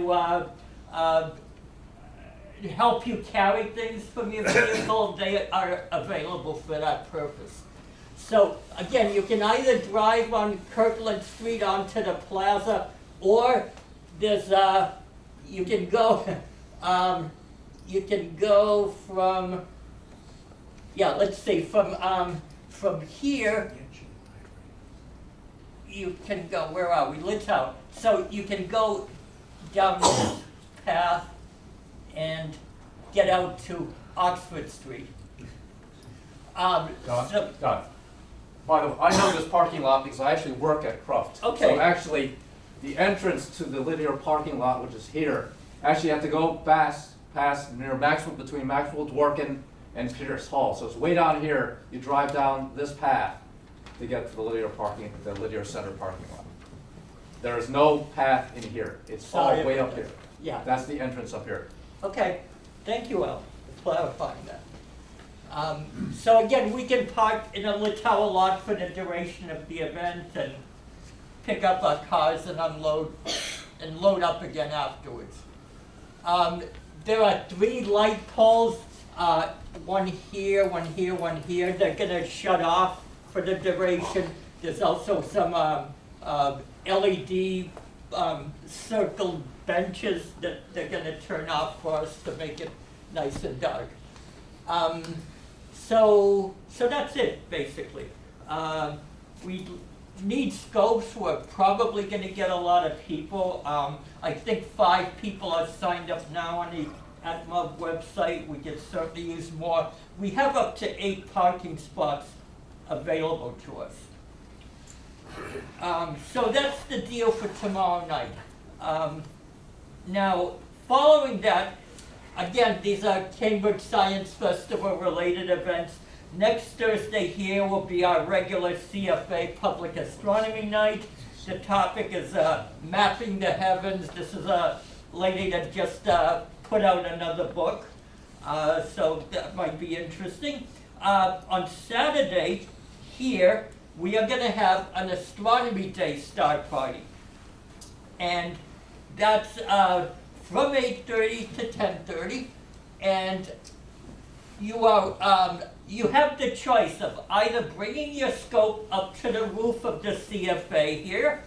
help you carry things from your vehicle, they are available for that purpose. So again, you can either drive on Kirkland Street onto the plaza, or there's you can go from, yeah, let's see, from here you can go, where are we? Littow. So you can go down this path and get out to Oxford Street. Don, by the way, I know this parking lot because I actually work at Cruft. Okay. So actually, the entrance to the linear parking lot, which is here, actually you have to go past near Maxwell, between Maxwell Dworkin and Pierce Hall. So it's way down here. You drive down this path to get to the linear center parking lot. There is no path in here. It's all Sorry way about up that. here. Yeah. That's the entrance up here. Okay, thank you, Al, for clarifying that. So again, we can park in a Littow lot for the duration of the event and pick up our cars and unload and load up again afterwards. There are 3 light poles, one here, one here, one here. They're gonna shut off for the duration. There's also some LED circled benches that they're gonna turn off for us to make it nice and dark. So that's it, basically. We need scopes. We're probably gonna get a lot of people. I think 5 people are signed up now on the ATMoB website. We could certainly use more. We have up to 8 parking spots available to us. So that's the deal for tomorrow night. Now, following that, again, these are Cambridge Science Festival related events. Next Thursday here will be our regular CFA Public Astronomy Night. The topic is mapping the heavens. This is a lady that just put out another book, so that might be interesting. On Saturday here, we are going to have an Astronomy Day start party. And that's from 8:30 to 10:30, and you have the choice of either bringing your scope up to the roof of the CFA here,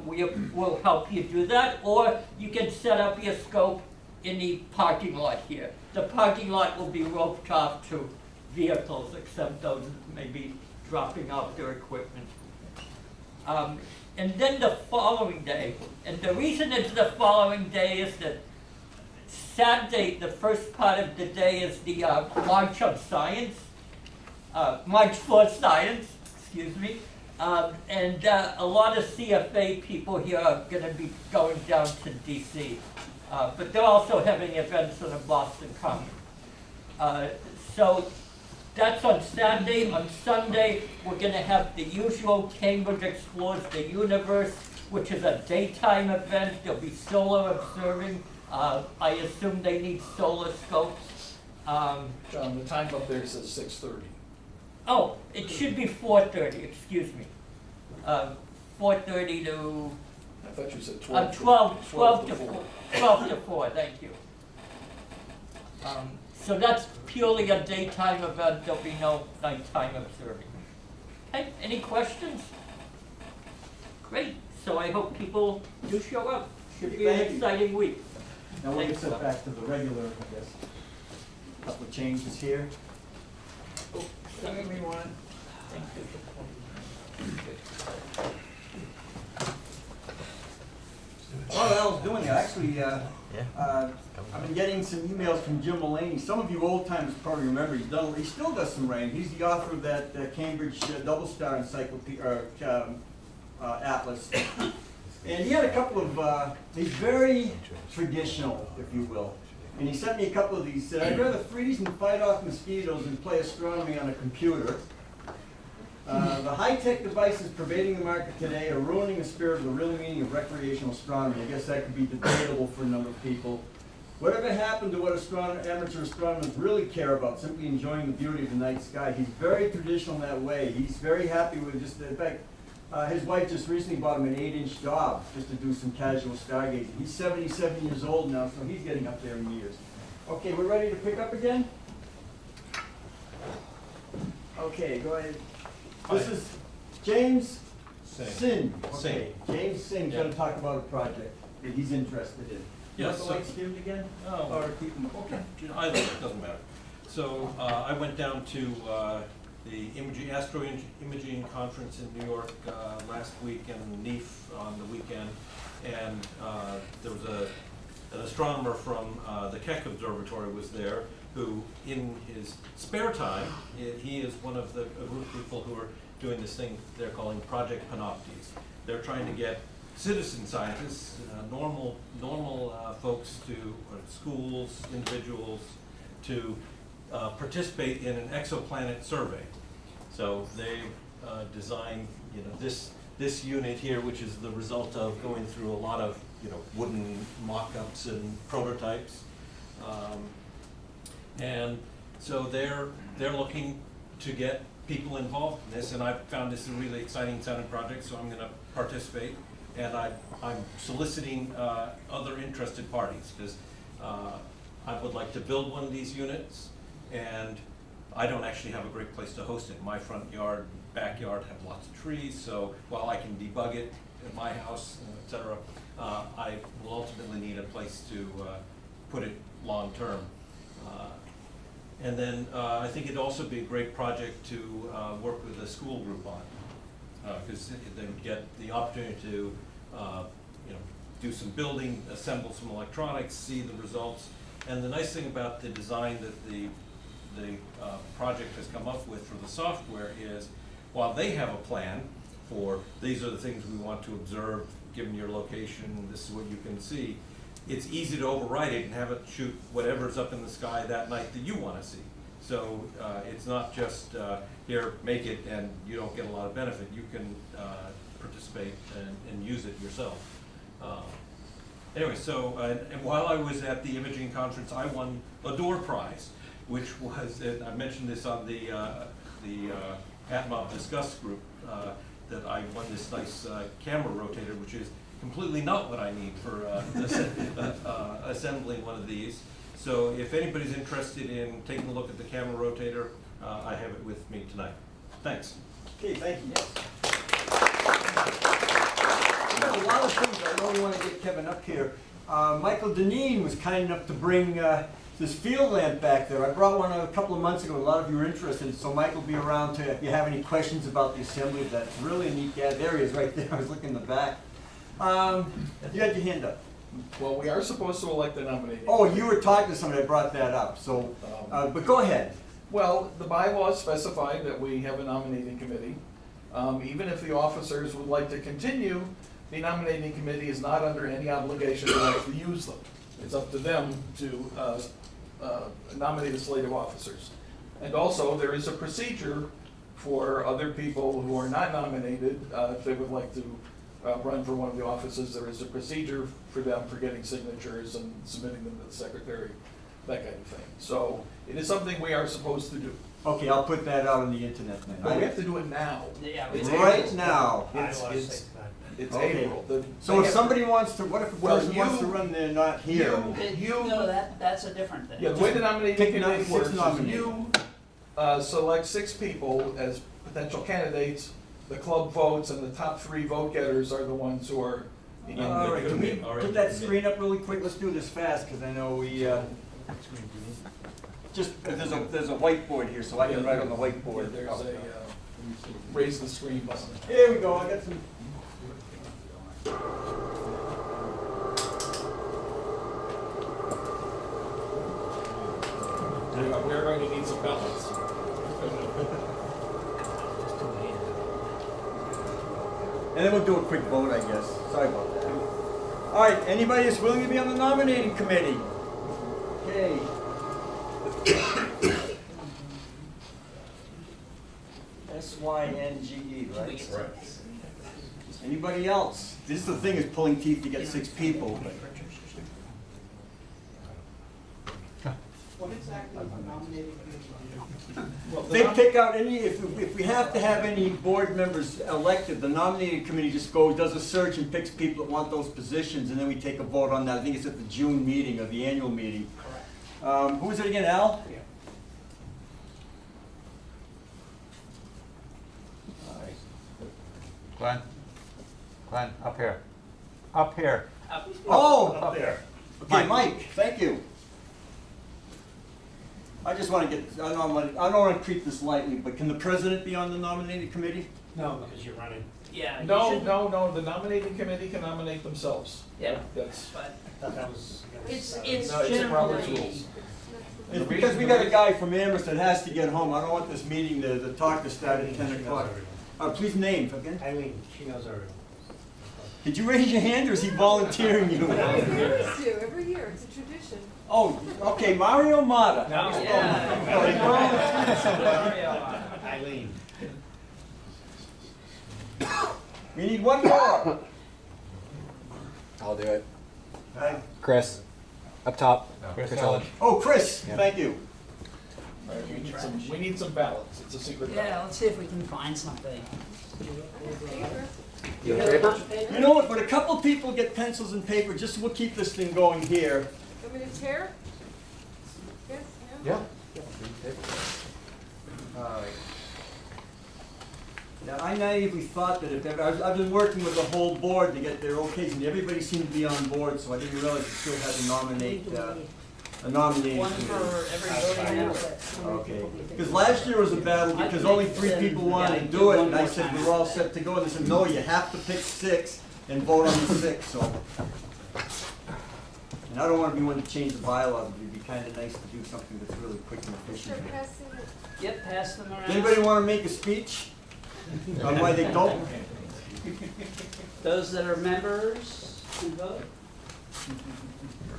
we will help you do that, or you can set up your scope in the parking lot here. The parking lot will be roped off to vehicles, except those that may be dropping off their equipment. And then the following day, and the reason it's the following day is that Saturday, the first part of the day is the March of Science, March for Science, excuse me, and a lot of CFA people here are going to be going down to DC, but they're also having events on the Boston Common. So that's on Saturday. On Sunday, we're going to have the usual Cambridge Explores the Universe, which is a daytime event. There'll be solar observing. I assume they need solar scopes. John, the time up there says 6:30. Oh, it should be 4:30, excuse me. 4:30 to... I thought you said 12. 12 to 4, thank you. So that's purely a daytime event. There'll be no nighttime observing. Okay, any questions? Great, so I hope people do show up. Should be an exciting week. Now we'll Thanks. get set back to the regular, I guess. Couple of changes here. Thank you. While Al's doing that, actually, I've been getting some emails from Jim Mulaney. Some of you old timers probably remember he still does some writing. He's the author of that Cambridge Double Star Encyclopedia Atlas. And he had a couple of, he's very traditional, if you will. And he sent me a couple of these. He said, I'd rather freeze and fight off mosquitoes than play astronomy on a computer. The high-tech devices pervading the market today are ruining the spirit of the real meaning of recreational astronomy. I guess that could be debatable for a number of people. Whatever happened to what amateur astronomers really care about, simply enjoying the beauty of the night sky? He's very traditional in that way. He's very happy with just, in fact, his wife just recently bought him an 8-inch job just to do some casual stargazing. He's 77 years old now, so he's getting up there in years. Okay, we're ready to pick up again? Okay, go ahead. This is James Sin. Okay, James Sin's going to talk about a project that he's interested in. Yes. You want the lights dimmed again? Oh. Or keep them, okay. Either, it doesn't matter. So I went down to the Astro Imaging Conference in New York last week and NEAF on the weekend, and there was an astronomer from the Keck Observatory was there, who in his spare time, he is one of a group of people who are doing this thing they're calling Project Panoptes. They're trying to get citizen scientists, normal folks or schools, individuals, to participate in an exoplanet survey. So they designed, this unit here, which is the result of going through a lot of, wooden mock-ups and prototypes. And so they're looking to get people involved in this, and I found this a really exciting sounding project, so I'm going to participate. And I'm soliciting other interested parties, because I would like to build one of these units, and I don't actually have a great place to host it. My front yard, backyard have lots of trees, so while I can debug it at my house, et cetera, I will ultimately need a place to put it long term. And then I think it'd also be a great project to work with a school group on, because they would get the opportunity to do some building, assemble some electronics, see the results. And the nice thing about the design that the project has come up with for the software is, while they have a plan for these are the things we want to observe, given your location, this is what you can see, it's easy to override it and have it shoot whatever's up in the sky that night that you want to see. So it's not just here, make it, and you don't get a lot of benefit. You can participate and use it yourself. Anyway, so and while I was at the imaging conference, I won a door prize, which was, I mentioned this on the ATMoB Discuss group, that I won this nice camera rotator, which is completely not what I need for assembling one of these. So if anybody's interested in taking a look at the camera rotator, I have it with me tonight. Thanks. Okay, thank you. There's a lot of things. I really want to get Kevin up here. Michael Deneen was kind enough to bring this field lamp back there. I brought one a couple of months ago. A lot of you are interested, so Mike will be around to, if you have any questions about the assembly of that. It's really a neat gadget. There he is right there. I was looking in the back. You had your hand up. Well, we are supposed to elect a nominee. Oh, you were talking to somebody that brought that up, so, but go ahead. Well, the bylaws specify that we have a nominating committee. Even if the officers would like to continue, the nominating committee is not under any obligation to actually use them. It's up to them to nominate a slate of officers. And also, there is a procedure for other people who are not nominated, if they would like to run for one of the offices. There is a procedure for them for getting signatures and submitting them to the secretary, that kind of thing. So it is something we are supposed to do. Okay, I'll put that out on the internet then. But we have to do it now. Yeah, It's right April. now. It's Okay. April. So if somebody wants to, what if a person wants to run, they're not here? No, that's a different thing. Yeah, the way the nominating Pick committee six works is nominees. you select 6 people as potential candidates. The club votes, and the top 3 vote getters are the ones who are in All the right, can we committee. put that screen up really quick? Let's do this fast, because I know we, just, there's a whiteboard here, so I can write on the whiteboard. There's a raise the screen button. Here we go, I got some. We're going to need some balance. And then we'll do a quick vote, I guess. Sorry about that. All right, anybody that's willing to be on the nominating committee? Okay. SYNGE, right? Anybody else? This is the thing, is pulling teeth to get 6 people. But What exactly is the nominating committee? they pick out any, if we have to have any board members elected, the nominating committee just goes, does a search and picks people that want those positions, and then we take a vote on that. I think it's at the June meeting or the annual meeting. Correct. Who is it again, Al? Yeah. Glenn, up here. Up here. Oh! Up there. Okay, Mike, thank you. I just want to get, I don't want to treat this lightly, but can the president be on the nominating committee? No, because you're running. Yeah. you No, should- no, the nominating committee can nominate themselves. Yeah, That's, but I thought that was. it's no, it's a Robert's generally, rules. It's because we got a guy from Amherst that has to get home. I don't want this meeting, the talk to start at 10 o'clock. Please name, again. Eileen, she knows everyone. Did you raise your hand or is he volunteering you? Parents do, every year, it's a tradition. Oh, okay, Mario Mata. No. Eileen. We need one more. I'll do it. Hi. Chris, up top. Chris Control. Oh, Chris, Yeah. thank you. All right, we need some ballots, it's a secret ballot. yeah, let's see if we can find something. You know what, but a couple people get pencils and paper, just we'll keep this thing going here. Want me to tear? Yes, Yeah. Alright. Now, I naively thought that if, I've been working with the whole board to get their okays, and everybody seemed to be on board, so I didn't realize you still had to nominate, a nominating One committee. for every voting member. Okay, because last year was a battle because only 3 people wanted to do it, and I said we're all set to go, and they said, no, you have to pick 6 and vote on the 6, so. And I don't want to be one to change the bylaws, it'd be kind of nice to do something that's really quick and efficient. Start passing it. Yep, pass them around. Anybody want to make a speech on why they don't? Those that are members can vote.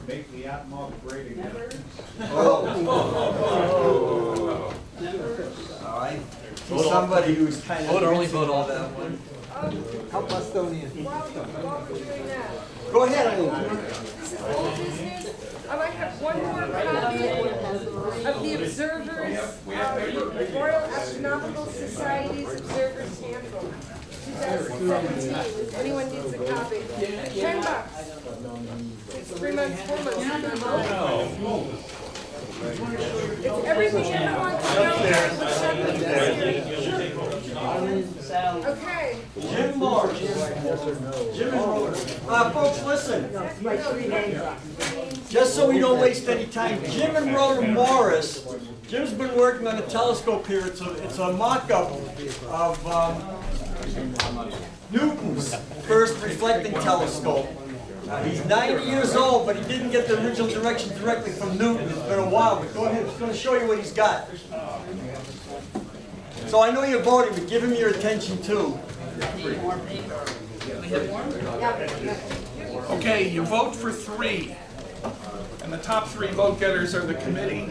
Make the ATMoB great again. Members, Oh. members. All right, see somebody who's kind of. Vote early, vote often. that one. Help Bostonian. While we're doing that, Go ahead, Eileen. this is old business. I might have one more copy of the Observers, the Royal Astronomical Society's Observers Handbook, 2017, if anyone needs a copy. $10. It's 3 months, 4 months. It's everything you want to know. What's happening this year. Okay. Jim Morris. Jim and Roller. Folks, listen. Just so we don't waste any time, Jim and Roller Morris. Jim's been working on a telescope here. It's a mock-up of Newton's first reflecting telescope. He's 90 years old, but he didn't get the original directions directly from Newton. It's been a while, but go ahead. He's going to show you what he's got. So I know you're voting, but give him your attention too. Need more paper. We have more? Okay, you vote for 3, and the top 3 vote getters are the committee,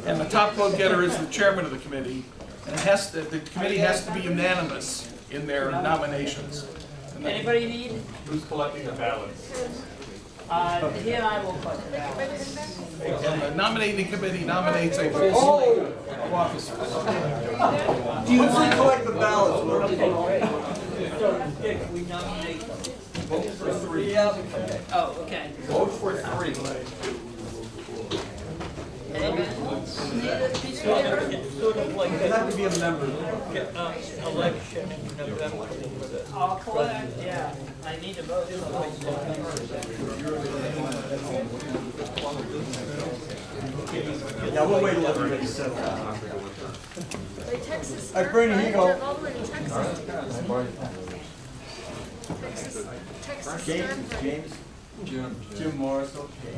and the top vote getter is the chairman of the committee, and the committee has to be unanimous in their nominations. Anybody need? Who's collecting the ballots? He and I will collect the ballots. And the nominating committee nominates a full slate of officers. Once we collect the ballots, we'll So, Dick, we nominate. vote for 3. Yep. Oh, okay. Vote for 3. Anybody need a piece of paper? It's sort of like You a have to be a member. election in November. I'll collect, yeah. I need to vote. Yeah, we'll wait till everybody's settled down. Like Texas. All right, Bernie, here you go. All the way to Texas. Texas James, Stanford. Jim Morris, okay.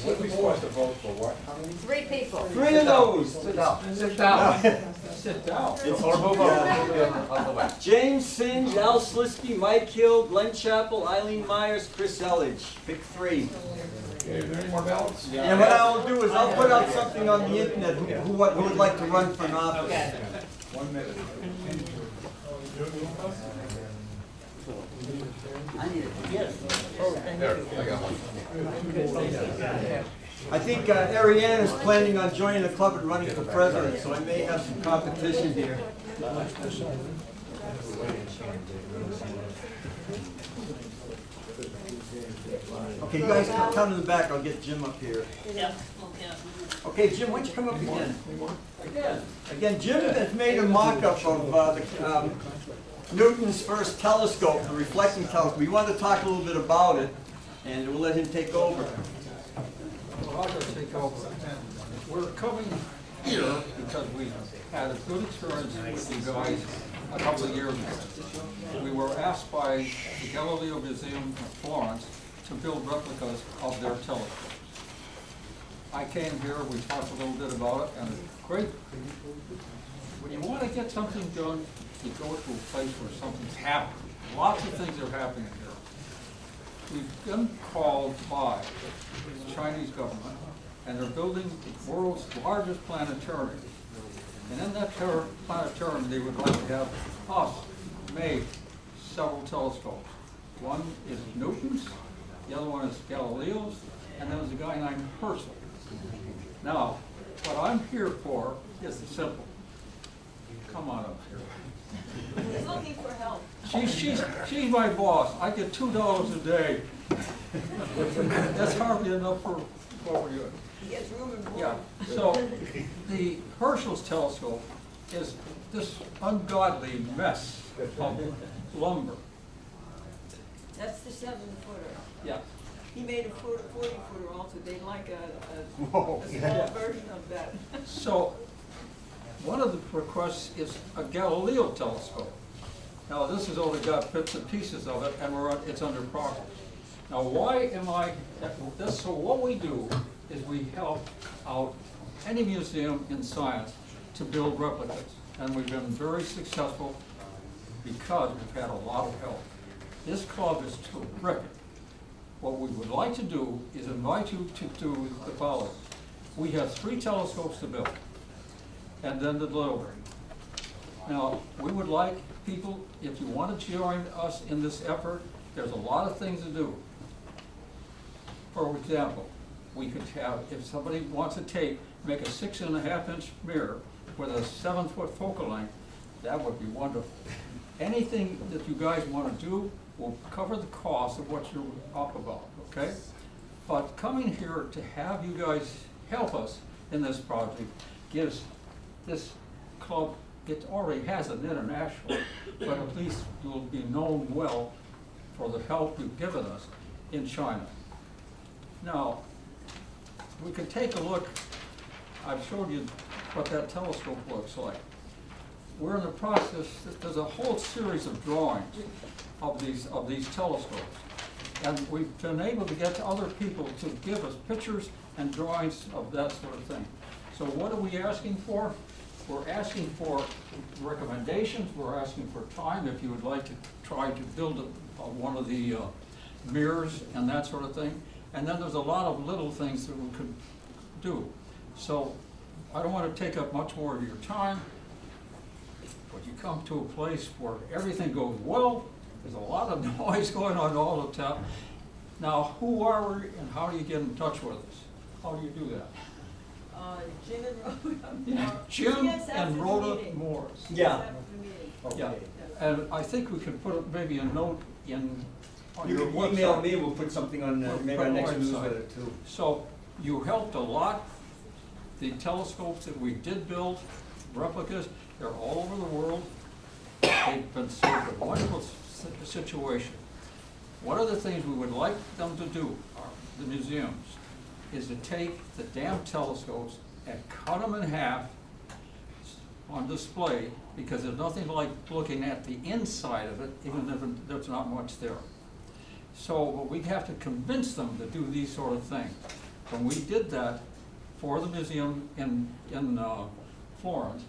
What are we supposed to vote for, what? How many? 3 people. 3 of those. Sit down. Sit down. Sit down. It's yeah. James Singe, Al Slisky, Mike Hill, Glenn Chappell, Eileen Myers, Chris Elledge. Pick 3. Okay, are there any more ballots? And what I will do is I'll put out something on the internet, who would like to run for an office. 1 minute. I think Ariane is planning on joining the club and running for president, so I may have some competition here. Okay, you guys come to the back, I'll get Jim up here. Yeah. Okay, Jim, why don't you come up again? Again, Jim has made a mock-up of Newton's first telescope, the reflecting telescope. We want to talk a little bit about it, and we'll let him take over. Well, I'll just take over. We're coming here because we had a good experience with you guys a couple of years ago. We were asked by the Galileo Museum in Florence to build replicas of their telescopes. I came here, we talked a little bit about it, and it's great. When you want to get something done, you go to a place where something's happening. Lots of things are happening here. We've been called by the Chinese government, and they're building the world's largest planetarium. And in that planetarium, they would like to have us make several telescopes. One is Newton's, the other one is Galileo's, and then there's a guy named Herschel. Now, what I'm here for is simple. Come on up here. He's looking for help. She's my boss. I get $2 a day. That's hardly enough for what we're doing. He gets room and board. Yeah, so the Herschel's telescope is this ungodly mess of lumber. That's the 7-footer. Yeah. He made a 40-footer also. They'd like a small version of that. So one of the requests is a Galileo telescope. Now this has only got bits and pieces of it, and it's under progress. Now why am I at this? So what we do is we help out any museum in science to build replicas, and we've been very successful because we've had a lot of help. This club is terrific. What we would like to do is invite you to do the following. We have 3 telescopes to build, and then the delivery. Now, we would like people, if you want to join us in this effort, there's a lot of things to do. For example, we could have, if somebody wants to make a 6.5-inch mirror with a 7-foot focal length, that would be wonderful. Anything that you guys want to do will cover the cost of what you're up about, okay? But coming here to have you guys help us in this project gives this club, it already has an international, but at least you'll be known well for the help you've given us in China. Now, we can take a look. I've showed you what that telescope looks like. We're in the process, there's a whole series of drawings of these telescopes. And we've been able to get to other people to give us pictures and drawings of that sort of thing. So what are we asking for? We're asking for recommendations, we're asking for time if you would like to try to build one of the mirrors and that sort of thing. And then there's a lot of little things that we could do. So I don't want to take up much more of your time, but you come to a place where everything goes well, there's a lot of noise going on all the time. Now, who are we and how do you get in touch with us? How do you do that? Jim and Rhoda. Yeah, Jim and Rhoda Morris. Yeah. Yeah, and I think we could put maybe a note in on You your can email website. me, we'll put something on maybe our next newsletter too. So you helped a lot. The telescopes that we did build, replicas, they're all over the world. They've been served a wonderful situation. One of the things we would like them to do, the museums, is to take the damn telescopes and cut them in half on display, because there's nothing like looking at the inside of it, even if there's not much there. So but we have to convince them to do these sort of things. When we did that for the museum in Florence,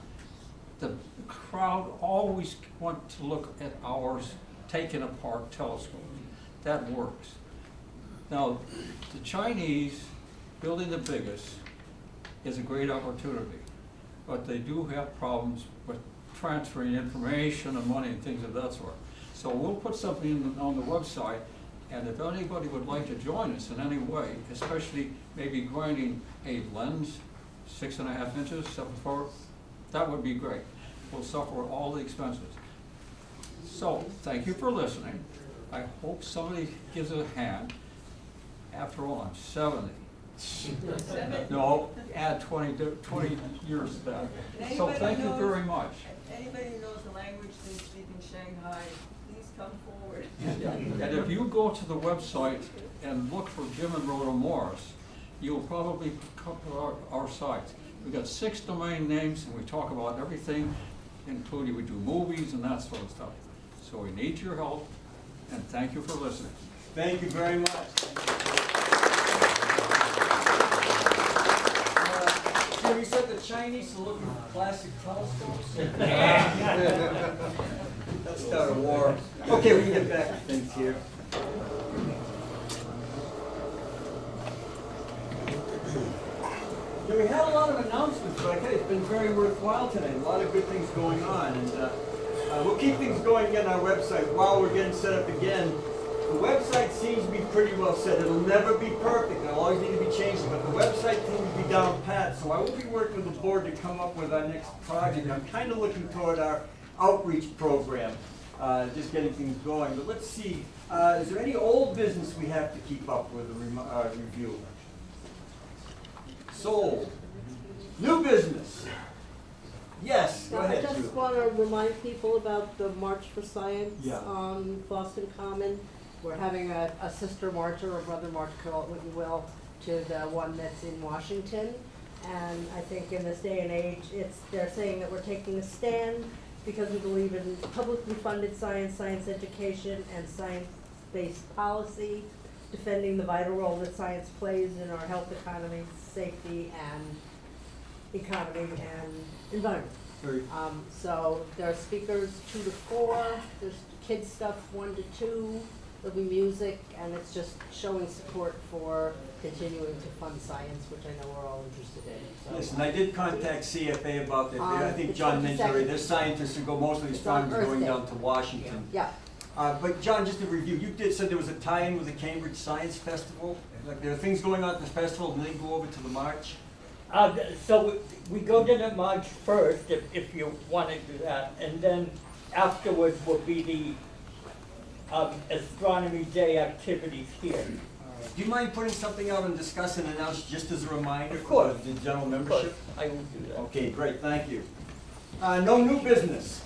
the crowd always went to look at ours taken apart telescopes. That works. Now, the Chinese building the biggest is a great opportunity, but they do have problems with transferring information and money and things of that sort. So we'll put something on the website, and if anybody would like to join us in any way, especially maybe grinding a lens, 6.5 inches, 7/4, that would be great. We'll suffer all the expenses. So, thank you for listening. I hope somebody gives a hand. After all, I'm 70. No, add 20 years to that. So thank you very much. Anybody who knows the language they speak in Shanghai, please come forward. And if you go to the website and look for Jim and Rhoda Morris, you'll probably come to our sites. We've got 6 domain names, and we talk about everything, including we do movies and that sort of stuff. So we need your help, and thank you for listening. Thank you very much. You said the Chinese are looking for classic telescopes? Let's start a war. Okay, we can get back to things here. Yeah, we had a lot of announcements, but I tell you, it's been very worthwhile today. A lot of good things going on, and we'll keep things going again on our website while we're getting set up again. The website seems to be pretty well set. It'll never be perfect. It'll always need to be changed, but the website seems to be down pat. So I will be working with the board to come up with our next project. I'm kind of looking toward our outreach program, just getting things going. But let's see, is there any old business we have to keep up with a review? Sold. New business. Yes, go ahead, I just Julie. want to remind people about the March for Science Yeah. on Boston Common. We're having a sister march, or a brother march, call it what you will, to the one that's in Washington. And I think in this day and age, they're saying that we're taking a stand because we believe in publicly funded science, science education, and science-based policy, defending the vital role that science plays in our health, economy, safety, and environment. So there are speakers 2 to 4, there's kids stuff 1 to 2, there'll be music, and it's just showing support for continuing to fund science, which I know we're all interested in. So, Listen, I did contact CFA about that. I think the John mentioned already, 22nd. their scientists who go, mostly astronomers Earth going Day. down to Washington. Yeah. But John, just to review, you said there was a tie-in with the Cambridge Science Festival? Like there are things going on at the festival and then go over to the march? So we go to the march first, if you want to do that, and then afterwards will be the Astronomy Day activities here. Do you mind putting something out and discuss and announce just as a reminder Of course. for the general Of membership? course, I will do that. Okay, great, thank you. No new business.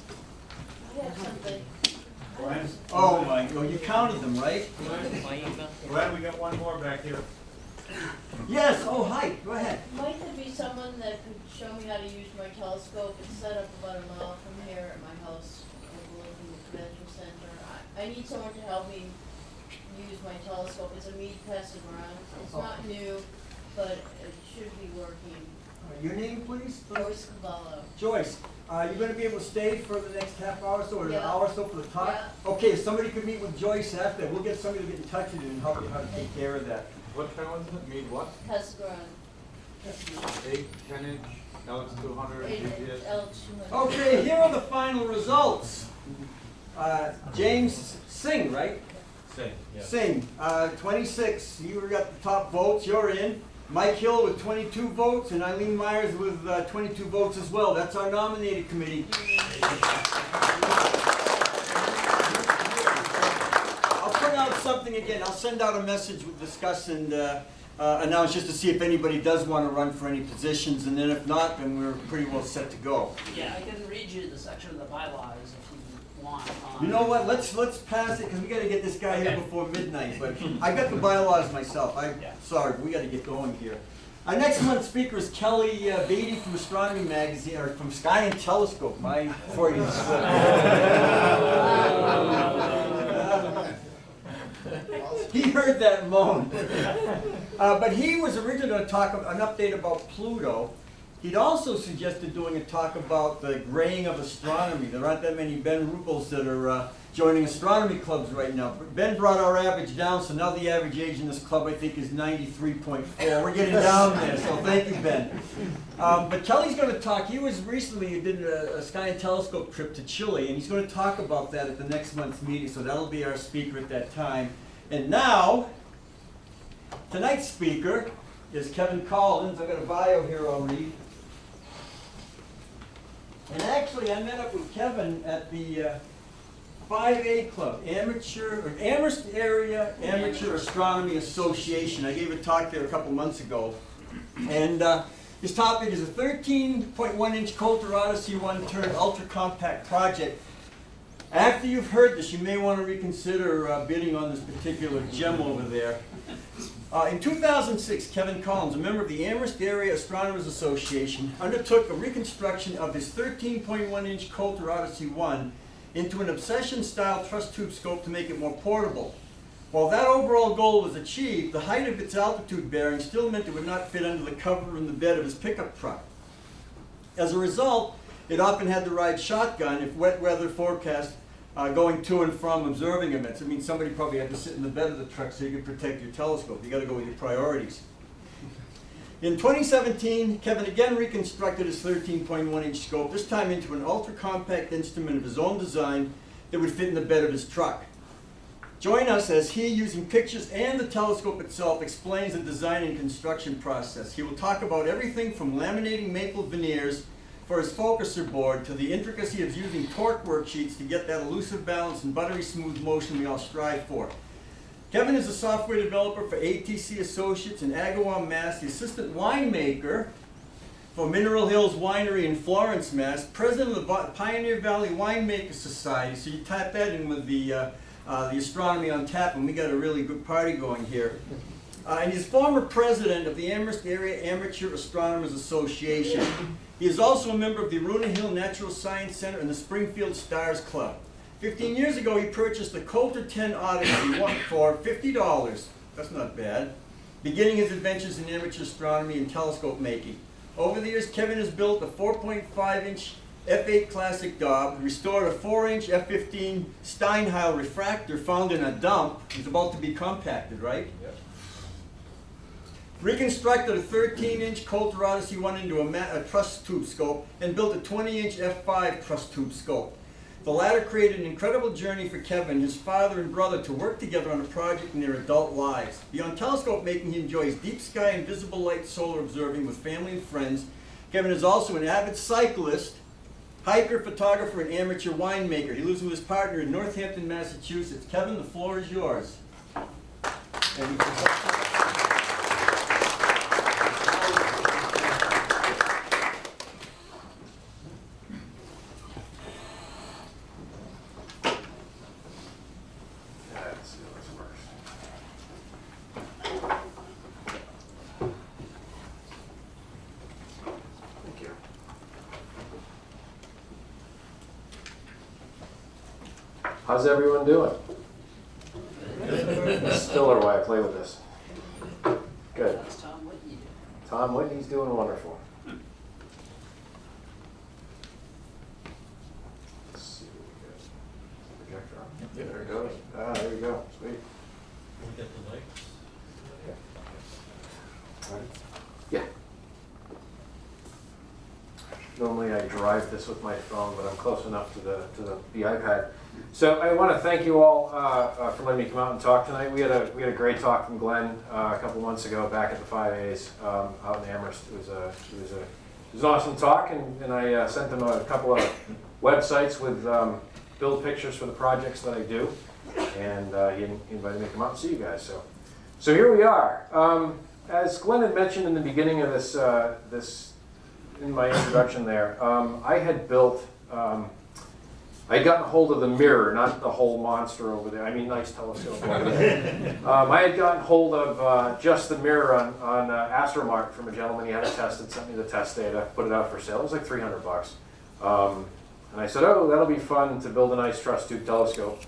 Oh my, well, you counted them, right? Glad we got one more back here. Yes, oh, hi, go ahead. Might there be someone that could show me how to use my telescope? It's set up about a mile from here at my house, overlooking the convention center. I need someone to help me use my telescope. It's a Meade Cassegrain. It's not new, but it should be working. Your name, please? Joyce Cavallo. Joyce, you gonna be able to stay for the next half hour or so, or an Yeah. hour or so for the talk? Yeah. Okay, if somebody could meet with Joyce after, we'll get somebody to get in touch with you and help you how to take care of that. What kind was it? Mead what? Cassegrain. 8, 10 inch, LX200, GPS? L200. Okay, here are the final results. James Singh, right? Same, yeah. Singh, 26, you got the top votes, you're in. Mike Hill with 22 votes, and Eileen Myers with 22 votes as well. That's our nominated committee. I'll put out something again. I'll send out a message with discuss and announce just to see if anybody does want to run for any positions, and then if not, then we're pretty well set to go. Yeah, I can read you the section of the bylaws if you want. You know what, let's pass it, because we gotta get this guy here before midnight, but I got the bylaws myself, sorry, but we gotta get going here. Our next month's speaker is Kelly Beatty from Astronomy Magazine, or from Sky and Telescope, my Freudian slip. He heard that moan. But he was originally gonna talk an update about Pluto. He'd also suggested doing a talk about the graying of astronomy. There aren't that many Ben Ruppels that are joining astronomy clubs right now. Ben brought our average down, so now the average age in this club, I think, is 93.4. We're getting down there, so thank you, Ben. But Kelly's going to talk. He did a sky and telescope trip to Chile, and he's going to talk about that at the next month's meeting, so that'll be our speaker at that time. And now, tonight's speaker is Kevin Collins. I've got a bio here I'll read. And actually, I met up with Kevin at the 5A Club, Amherst Area Amateur Astronomy Association. I gave a talk there a couple months ago. And his topic is a 13.1-inch Coulter Odyssey I turned ultra-compact project. After you've heard this, you may want to reconsider bidding on this particular gem over there. In 2006, Kevin Collins, a member of the Amherst Area Astronomers Association, undertook a reconstruction of his 13.1-inch Coulter Odyssey I into an obsession-style truss tube scope to make it more portable. While that overall goal was achieved, the height of its altitude bearing still meant it would not fit under the cover in the bed of his pickup truck. As a result, it often had to ride shotgun if wet weather forecast going to and from observing events. I mean, somebody probably had to sit in the bed of the truck so you could protect your telescope. You got to go with your priorities. In 2017, Kevin again reconstructed his 13.1-inch scope, this time into an ultra-compact instrument of his own design that would fit in the bed of his truck. Join us as he, using pictures and the telescope itself, explains the design and construction process. He will talk about everything from laminating maple veneers for his focuser board to the intricacy of using torque worksheets to get that elusive balance and buttery smooth motion we all strive for. Kevin is a software developer for ATC Associates in Agawam, Mass., the assistant winemaker for Mineral Hills Winery in Florence, Mass., president of the Pioneer Valley Winemaker Society, so you tap that in with the Astronomy on Tap, and we got a really good party going here. And he's former president of the Amherst Area Amateur Astronomers Association. He is also a member of the Aruna Hill Natural Science Center and the Springfield Stars Club. 15 years ago, he purchased the Coulter Odyssey I for $50. That's not bad. Beginning his adventures in amateur astronomy and telescope making. Over the years, Kevin has built a 4.5-inch F8 Classic Daub, restored a 4-inch F15 Steinheil refractor found in a dump. It's about to be compacted, right? Yep. Reconstructed a 13-inch Coulter Odyssey I into a truss tube scope and built a 20-inch F5 truss tube scope. The latter created an incredible journey for Kevin, his father and brother, to work together on a project in their adult lives. Beyond telescope making, he enjoys deep sky and visible light solar observing with family and friends. Kevin is also an avid cyclist, hiker, photographer, and amateur winemaker. He lives with his partner in Northampton, Massachusetts. Kevin, the floor is yours. How's everyone doing? Still or why I play with this? Good. Tom Whitney's doing wonderful. Let's see what we got. Projector on. There it goes. Ah, there we go. Sweet. Can we get the lights? Yeah. Normally I drive this with my phone, but I'm close enough to the iPad. So I want to thank you all for letting me come out and talk tonight. We had a great talk from Glenn a couple months ago back at the 5As out in Amherst. It was an awesome talk, and I sent them a couple of websites with build pictures for the projects that I do, and he invited me to come out and see you guys. So here we are. As Glenn had mentioned in the beginning of this in my introduction there, I had built. I had gotten a hold of the mirror, not the whole monster over there. I mean, nice telescope over there. I had gotten hold of just the mirror on Astromart from a gentleman. He had it tested, sent me the test data, put it out for sale. It was like $300. And I said, oh, that'll be fun to build a nice truss tube telescope.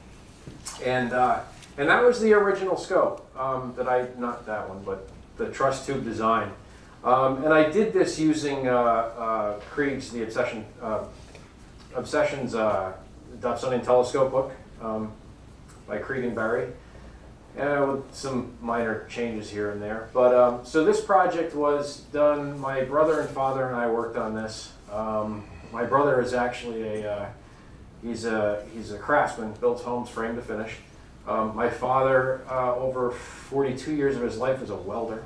And that was the original scope not that one, but the truss tube design. And I did this using Krieg's, the Obsessions Dobsonian telescope book. by Krieg and Barry, with some minor changes here and there. But so this project was done. My brother and father and I worked on this. My brother is actually he's a craftsman, builds homes frame to finish. My father, over 42 years of his life, was a welder.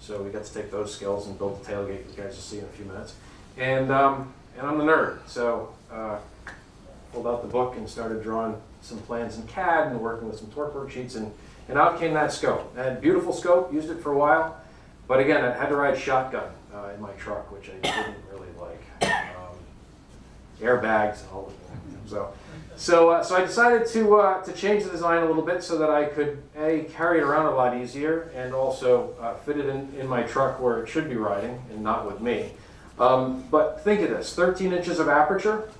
So we got to take those skills and build the tailgate you guys will see in a few minutes. And I'm the nerd, so pulled out the book and started drawing some plans in Cad and working with some torque worksheets, and out came that scope. I had a beautiful scope, used it for a while, but again, I had to ride shotgun in my truck, which I didn't really like. Airbags and all of that. So I decided to change the design a little bit so that I could carry it around a lot easier and also fit it in my truck where it should be riding and not with me. But think of this, 13 inches of aperture.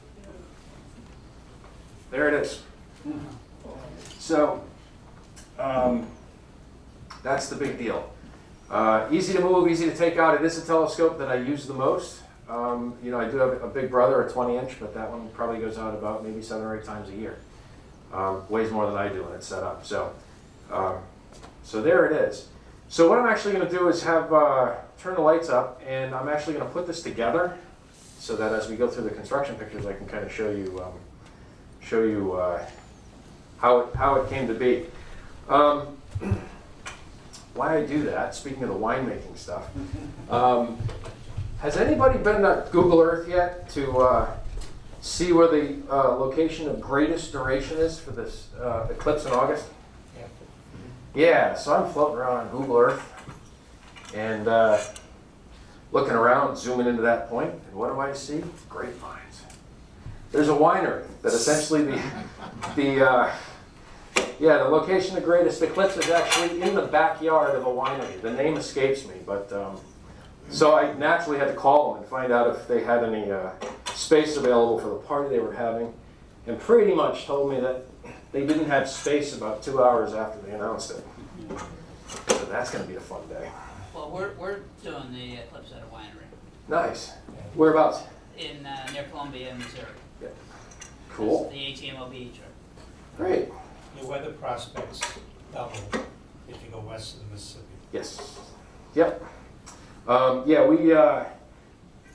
There it is. So that's the big deal. Easy to move, easy to take out. It is a telescope that I use the most. You know, I do have a big brother, a 20-inch, but that one probably goes out about maybe 7 or 8 times a year. Weighs more than I do when it's set up. So there it is. So what I'm actually going to do is have turn the lights up, and I'm actually going to put this together so that as we go through the construction pictures, I can kind of show you how it came to be. Why I do that, speaking of the winemaking stuff, has anybody been to Google Earth yet to see where the location of greatest duration is for this eclipse in August? Yeah, so I'm floating around on Google Earth and looking around, zooming into that point, and what do I see? Grapevines. There's a winery that essentially the location of the greatest eclipse is actually in the backyard of a winery. The name escapes me, but so I naturally had to call them and find out if they had any space available for the party they were having, and pretty much told me that they didn't have space about 2 hours after they announced it. So that's going to be a fun day. Well, we're doing the eclipse at a winery. Nice. Whereabouts? In near Columbia, Missouri. Yeah. Cool. It's the ATMoB trip. Great. Your weather prospects double if you go west of the Mississippi. Yes. Yep. Yeah, we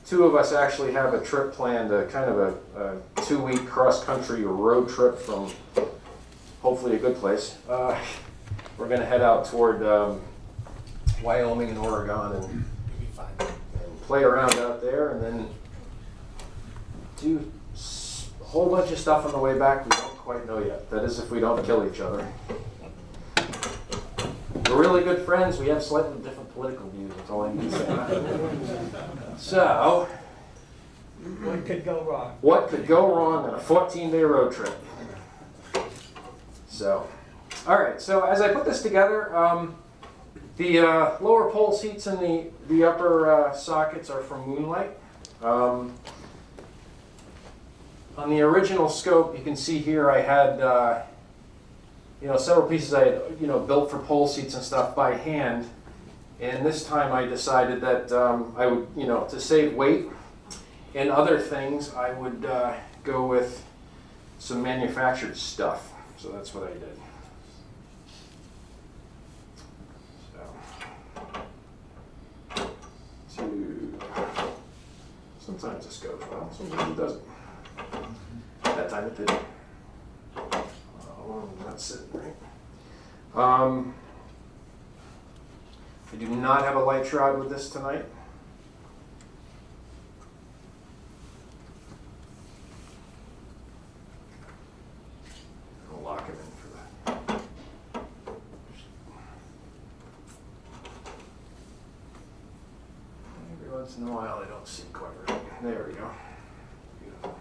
two of us actually have a trip planned, kind of a 2-week cross-country road trip from hopefully a good place. We're going to head out toward Wyoming and Oregon and play around out there, and then do a whole bunch of stuff on the way back we don't quite know yet. That is if we don't kill each other. We're really good friends. We have slightly different political views. That's all I can say. So, What could go wrong? what could go wrong on a 14-day road trip? So, all right. So as I put this together, the lower pole seats and the upper sockets are from Moonlight. On the original scope, you can see here I had several pieces I had built for pole seats and stuff by hand, and this time I decided that I would to save weight and other things I would go with some manufactured stuff. So that's what I did. Sometimes this goes well, sometimes it doesn't. That time it did. Oh, not sitting right. I do not have a light shroud with this tonight. I'll lock him in for that. Every once in a while I don't see quite right. There we go. Beautiful.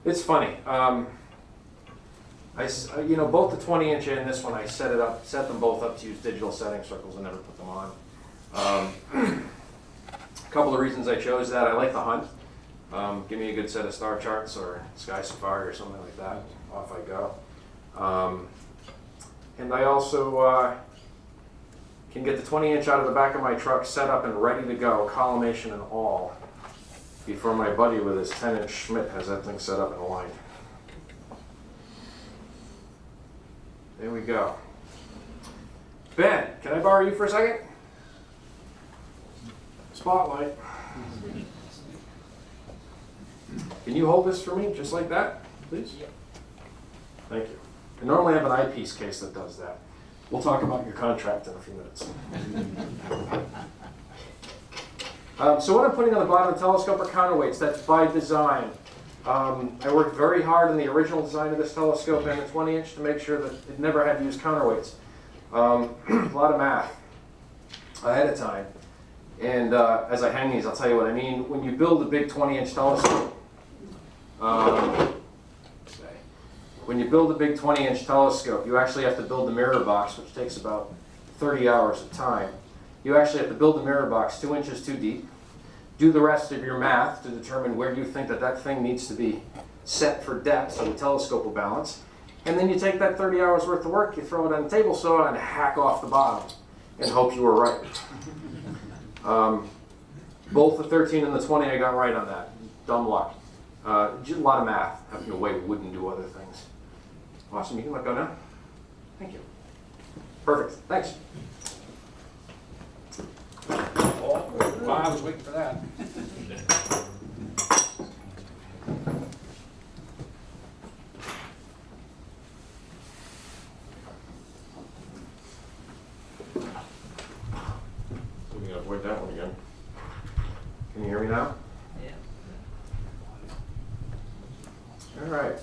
It's funny. Both the 20-inch and this one, I set them both up to use digital setting circles and never put them on. A couple of reasons I chose that. I like the hunt. Give me a good set of star charts or sky safari or something like that. Off I go. And I also can get the 20-inch out of the back of my truck set up and ready to go, collimation and all, before my buddy with his 10-inch Schmidt has that thing set up and aligned. There we go. Ben, can I borrow you for a second? Spotlight. Can you hold this for me, just like that, please? Thank you. I normally have an eyepiece case that does that. We'll talk about your contract in a few minutes. So what I'm putting on the bottom of the telescope are counterweights. That's by design. I worked very hard in the original design of this telescope and the 20-inch to make sure that it never had to use counterweights. A lot of math ahead of time. And as I hang these, I'll tell you what I mean. When you build a big 20-inch telescope, when you build a big 20-inch telescope, you actually have to build the mirror box, which takes about 30 hours of time. You actually have to build the mirror box 2 inches too deep, do the rest of your math to determine where you think that that thing needs to be set for depth so the telescope will balance. And then you take that 30 hours worth of work, you throw it on a table saw and hack off the bottom and hope you were right. Both the 13 and the 20 I got right on that. Dumb luck. Just a lot of math, having to weigh wood and do other things. Awesome, you can let go now. Thank you. Perfect, thanks. Oh, I was waiting for that. So we can avoid that one again. Can you hear me now? Yeah. All right.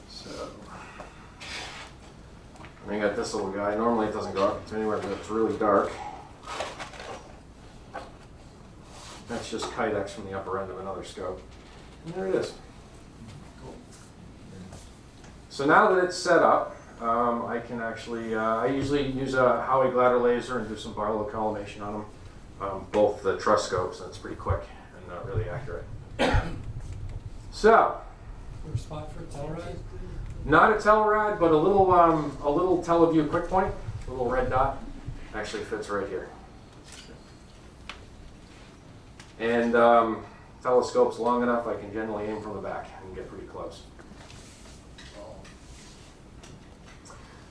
So, I got this little guy. Normally it doesn't go up to anywhere, but it's really dark. That's just Kydex from the upper end of another scope. And there it is. So now that it's set up, I can actually, I usually use a Howie Glatter laser and do some Barlow collimation on them. Both the truss scopes, and it's pretty quick and really accurate. So, Your spot for Telrad? not a Telrad, but a little Teleview quick point, a little red dot, actually fits right here. And telescope's long enough, I can generally aim from the back and get pretty close.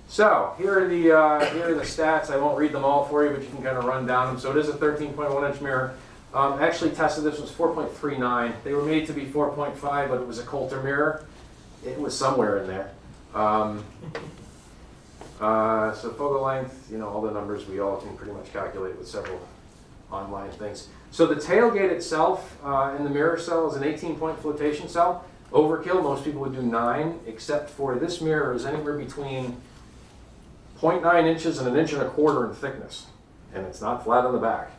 So here are the stats. I won't read them all for you, but you can kind of run down them. So it is a 13.1-inch mirror. Actually tested this was 4.39. They were made to be 4.5, but it was a Coulter mirror. It was somewhere in there. So focal length, you know, all the numbers we all can pretty much calculate with several online things. So the tailgate itself in the mirror cell is an 18-point flotation cell. Overkill, most people would do 9, except for this mirror is anywhere between 0.9 inches and 1.25 inches in thickness, and it's not flat on the back.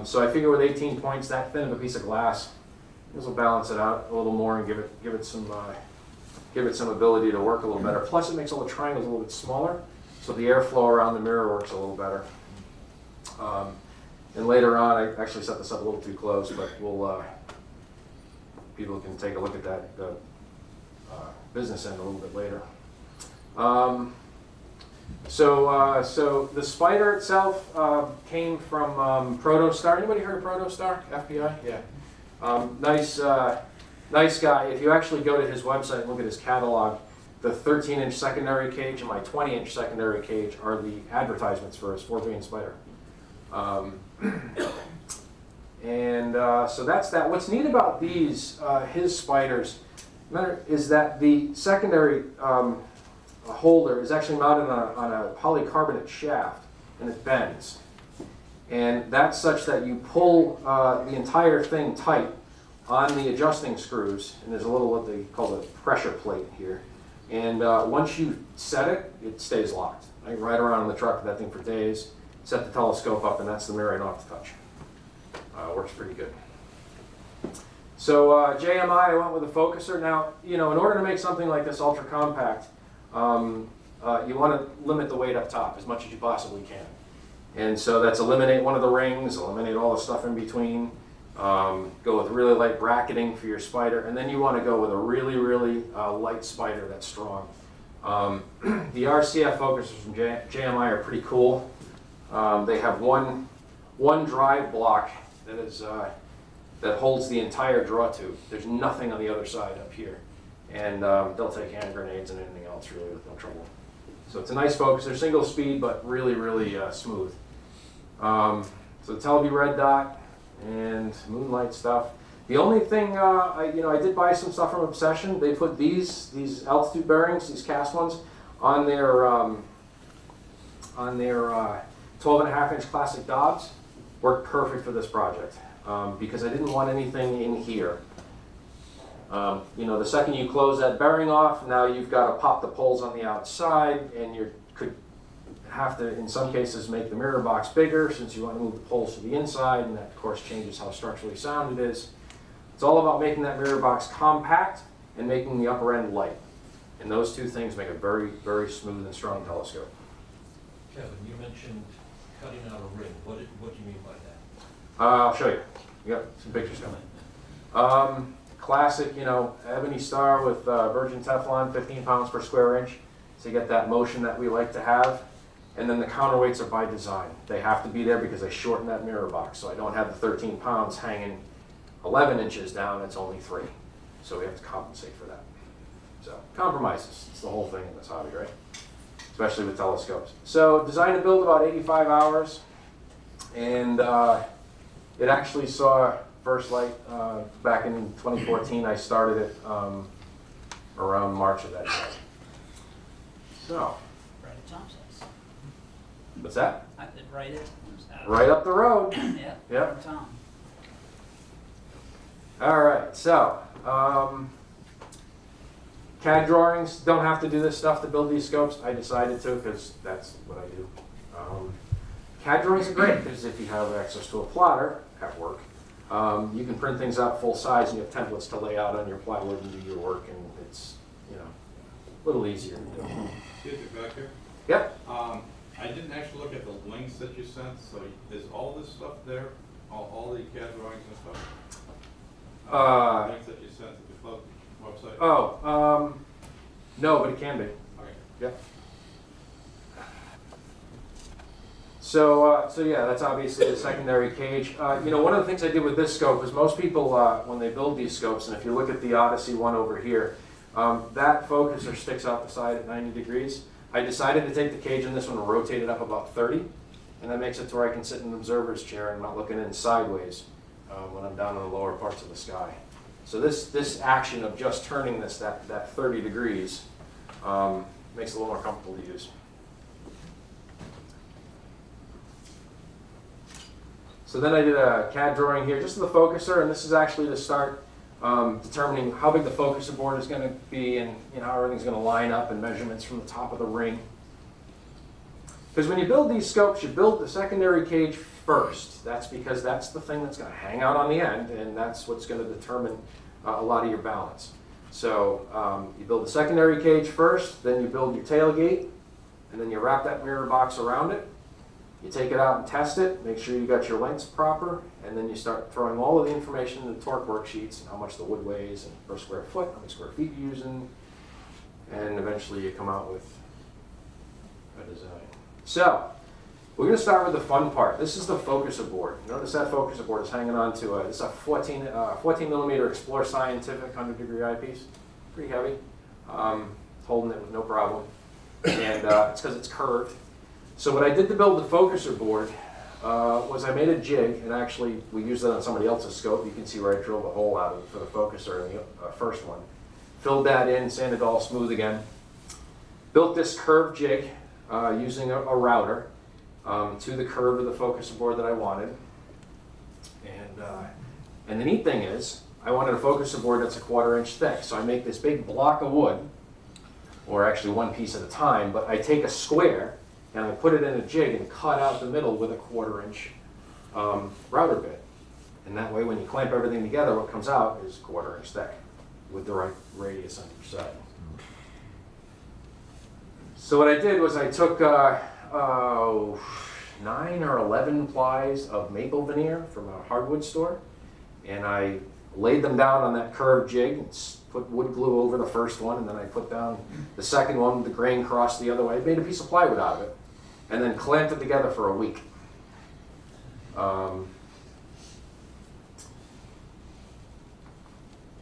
So I figure with 18 points, that thin of a piece of glass, this will balance it out a little more and give it some ability to work a little better. Plus, it makes all the triangles a little bit smaller, so the airflow around the mirror works a little better. And later on, I actually set this up a little too close, but we'll people can take a look at that the business end a little bit later. So the spider itself came from Protostar. Anybody heard of Protostar? FBI? Yeah. Nice guy. If you actually go to his website and look at his catalog, the 13-inch secondary cage and my 20-inch secondary cage are the advertisements for his 4-beam spider. So that's that. What's neat about these, his spiders, is that the secondary holder is actually mounted on a polycarbonate shaft, and it bends. And that's such that you pull the entire thing tight on the adjusting screws, and there's a little what they call the pressure plate here. And once you set it, it stays locked. I can ride around in the truck with that thing for days, set the telescope up, and that's the mirror I don't have to touch. Works pretty good. So JMI, I went with a focuser. Now, you know, in order to make something like this ultra compact, you want to limit the weight up top as much as you possibly can. And so that's eliminate one of the rings, eliminate all the stuff in between, go with really light bracketing for your spider, and then you want to go with a really, really light spider that's strong. The RCF focusers from JMI are pretty cool. They have one drive block that is that holds the entire draw tube. There's nothing on the other side up here. And they'll take hand grenades and anything else really with no trouble. So it's a nice focus. They're single speed, but really, really smooth. So the Teleview red dot and moonlight stuff. The only thing, I did buy some stuff from Obsession. They put these altitude bearings, these cast ones, on their 12.5-inch classic Dobbs. Worked perfect for this project because I didn't want anything in here. The second you close that bearing off, now you've got to pop the poles on the outside, and you could have to, in some cases, make the mirror box bigger since you want to move the poles to the inside, and that, of course, changes how structurally sound it is. It's all about making that mirror box compact and making the upper end light. And those two things make a very, very smooth and strong telescope. Kevin, you mentioned cutting out a ring. What do you mean by that? I'll show you. You got some pictures coming. Classic, ebony star with virgin Teflon, 15 pounds per square inch. So you get that motion that we like to have. And then the counterweights are by design. They have to be there because I shorten that mirror box. So I don't have the 13 pounds hanging 11 inches down, it's only 3. So we have to compensate for that. So compromises, it's the whole thing in this hobby, right? Especially with telescopes. So design and build about 85 hours. And it actually saw first light back in 2014. I started it around March of that year. So. Right at Tom's house. What's that? I did right at. Right up the road. Yeah. Yep. Tom. All right, so CAD drawings, don't have to do this stuff to build these scopes. I decided to because that's what I do. CAD drawings are great because if you have access to a plotter at work, you can print things out full size and you have templates to lay out on your plywood and do your work, and it's a little easier to do. Get you back here. Yep. I didn't actually look at the links that you sent, so is all this stuff there? All the CAD drawings and stuff? Links that you sent to the club website? No, but it can be. Okay. Yep. So yeah, that's obviously a secondary cage. One of the things I did with this scope is most people, when they build these scopes, and if you look at the Odyssey I over here, that focuser sticks out the side at 90 degrees. I decided to take the cage in this one and rotate it up about 30, and that makes it to where I can sit in an observer's chair and not looking in sideways when I'm down in the lower parts of the sky. So this action of just turning this that 30 degrees makes it a little more comfortable to use. So then I did a CAD drawing here, just of the focuser, and this is actually to start determining how big the focuser board is going to be and how everything's going to line up and measurements from the top of the ring. Because when you build these scopes, you build the secondary cage first. That's because that's the thing that's going to hang out on the end, and that's what's going to determine a lot of your balance. So you build the secondary cage first, then you build your tailgate, and then you wrap that mirror box around it. You take it out and test it, make sure you got your lengths proper, and then you start throwing all of the information in the torque worksheets, and how much the wood weighs, and per square foot, how many square feet you're using, and eventually you come out with a design. So, we're going to start with the fun part. This is the focuser board. Notice that focuser board is hanging on to it's a 14 millimeter Explore Scientific 100-degree eyepiece. Pretty heavy. Holding it with no problem. And it's because it's curved. So what I did to build the focuser board was I made a jig, and actually we used that on somebody else's scope. You can see where I drilled a hole out of it for the focuser in the first one. Filled that in, sanded it all smooth again. Built this curved jig using a router to the curve of the focuser board that I wanted. And the neat thing is, I wanted a focuser board that's a 1/4 inch thick. So I make this big block of wood, or actually one piece at a time, but I take a square and I put it in a jig and cut out the middle with a 1/4 inch router bit. And that way when you clamp everything together, what comes out is 1/4 inch thick with the right radius on each side. So what I did was I took 9 or 11 plies of maple veneer from a hardwood store, and I laid them down on that curved jig and put wood glue over the first one, and then I put down the second one with the grain crossed the other way. I made a piece of plywood out of it, and then clamped it together for a week.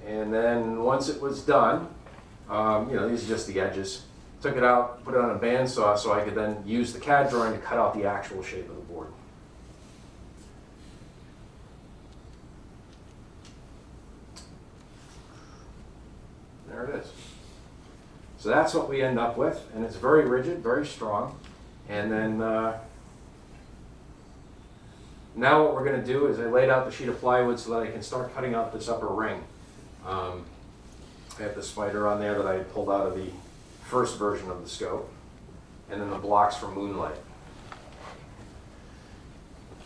And then once it was done, you know, these are just the edges. Took it out, put it on a bandsaw so I could then use the CAD drawing to cut out the actual shape of the board. There it is. So that's what we end up with, and it's very rigid, very strong. And then now what we're going to do is I laid out the sheet of plywood so that I can start cutting out this upper ring. I have the spider on there that I pulled out of the first version of the scope, and then the blocks from Moonlight.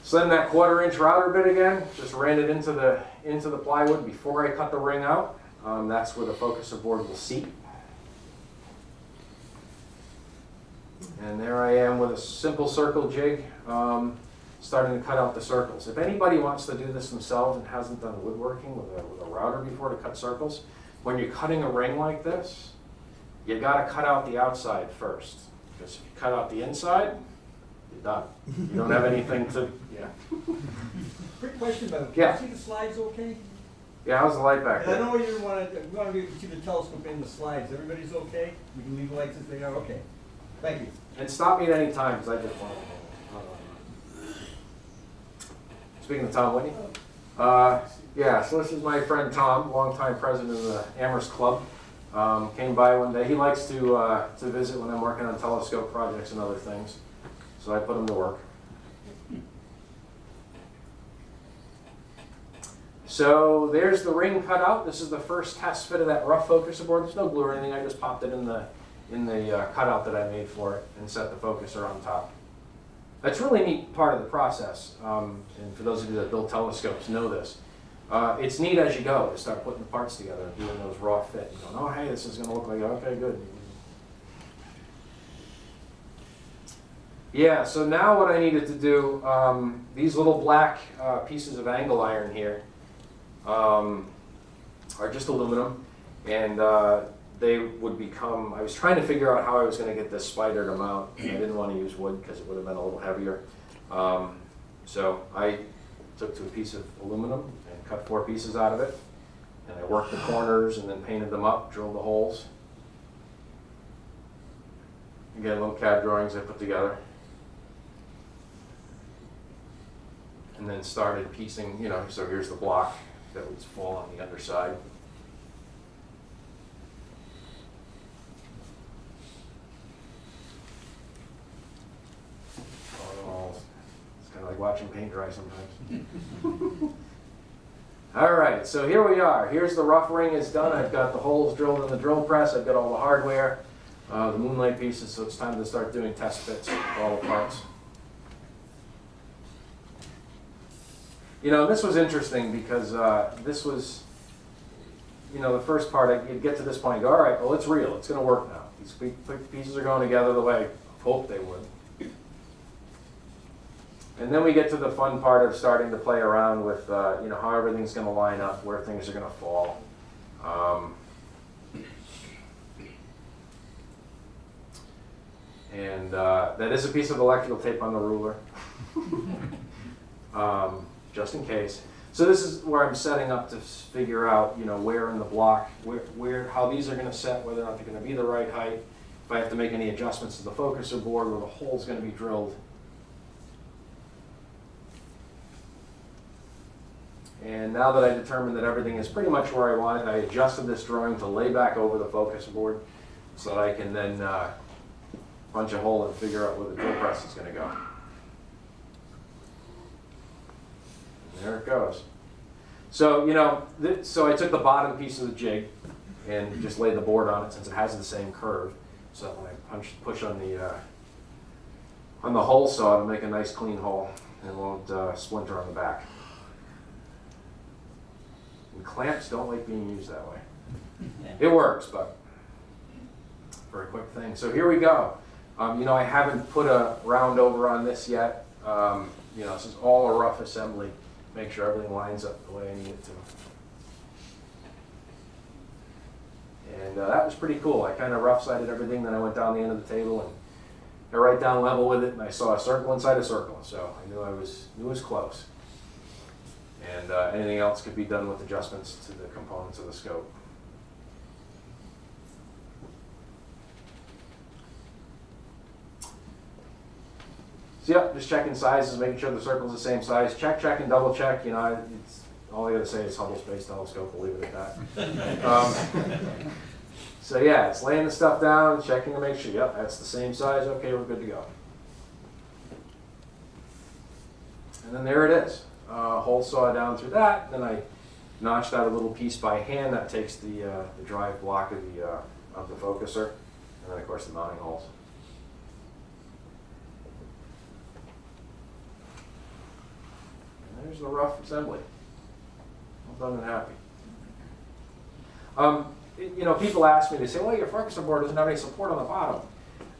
So then that 1/4 inch router bit again, just ran it into the plywood before I cut the ring out. That's where the focuser board will seat. And there I am with a simple circle jig, starting to cut out the circles. If anybody wants to do this themselves and hasn't done woodworking with a router before to cut circles, when you're cutting a ring like this, you got to cut out the outside first. Because if you cut out the inside, you're done. You don't have anything to, yeah. Quick question about it. Yeah. Can you see the slides okay? Yeah, how's the light back I there? know you want to see the telescope in the slides. Everybody's okay? We can leave the lights as they are? Okay. Thank you. And stop me at any time, because I just want to. Speaking of Tom Whitney, yeah, so this is my friend Tom, longtime president of the Amherst Club. Came by one day. He likes to visit when I'm working on telescope projects and other things, so I put him to work. So there's the ring cut out. This is the first test fit of that rough focuser board. There's no glue or anything. I just popped it in the cutout that I made for it and set the focuser on top. That's a really neat part of the process, and for those of you that build telescopes know this. It's neat as you go to start putting the parts together and doing those raw fit and going, oh hey, this is going to look like, okay, good. Yeah, so now what I needed to do, these little black pieces of angle iron here are just aluminum, and they would become, I was trying to figure out how I was going to get this spider to mount, and I didn't want to use wood because it would have been a little heavier. So I took to a piece of aluminum and cut 4 pieces out of it, and I worked the corners and then painted them up, drilled the holes. Again, little CAD drawings I put together. And then started piecing, you know, so here's the block that would fall on the underside. It's kind of like watching paint dry sometimes. All right, so here we are. Here's the rough ring is done. I've got the holes drilled in the drill press. I've got all the hardware, the Moonlight pieces, so it's time to start doing test fits for all the parts. You know, this was interesting because this was, you know, the first part, you'd get to this point and go, all right, well, it's real. It's going to work now. These pieces are going together the way I hoped they would. And then we get to the fun part of starting to play around with, you know, how everything's going to line up, where things are going to fall. And that is a piece of electrical tape on the ruler. Just in case. So this is where I'm setting up to figure out, you know, where in the block, how these are going to set, whether or not they're going to be the right height, if I have to make any adjustments to the focuser board, where the hole's going to be drilled. And now that I determined that everything is pretty much where I want it, I adjusted this drawing to lay back over the focuser board so that I can then punch a hole and figure out where the drill press is going to go. There it goes. So, you know, so I took the bottom piece of the jig and just laid the board on it since it has the same curve. So when I push on the hole saw, it'll make a nice clean hole and won't splinter on the back. And clamps don't like being used that way. It works, but for a quick thing. So here we go. You know, I haven't put a round over on this yet. You know, this is all a rough assembly. Make sure everything lines up the way I need it to. And that was pretty cool. I kind of rough-sided everything, then I went down the end of the table and I right down level with it, and I saw a circle inside a circle, so I knew I was close. And anything else could be done with adjustments to the components of the scope. So yeah, just checking sizes, making sure the circle's the same size. Check, and double check. You know, it's, all I gotta say is Hubble Space Telescope. We'll leave it at that. So yeah, it's laying the stuff down, checking to make sure, yep, that's the same size. Okay, we're good to go. And then there it is. Hole saw down through that. Then I notched out a little piece by hand that takes the drive block of the focuser, and then of course the mounting holes. And there's the rough assembly. Well done and happy. You know, people ask me, they say, well, your focuser board doesn't have any support on the bottom.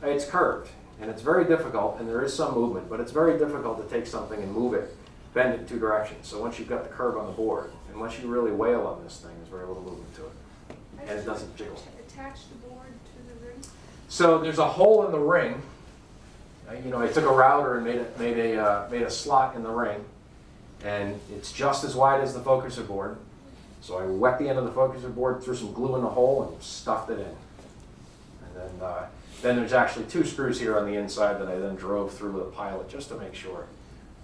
It's curved, and it's very difficult, and there is some movement, but it's very difficult to take something and move it, bend it in two directions. So once you've got the curve on the board, unless you really wail on this thing, there's very little movement to it, and it doesn't jiggle. Attach the board to the ring? So there's a hole in the ring. You know, I took a router and made a slot in the ring, and it's just as wide as the focuser board. So I wet the end of the focuser board, threw some glue in the hole, and stuffed it in. And then there's actually 2 screws here on the inside that I then drove through with a pilot just to make sure,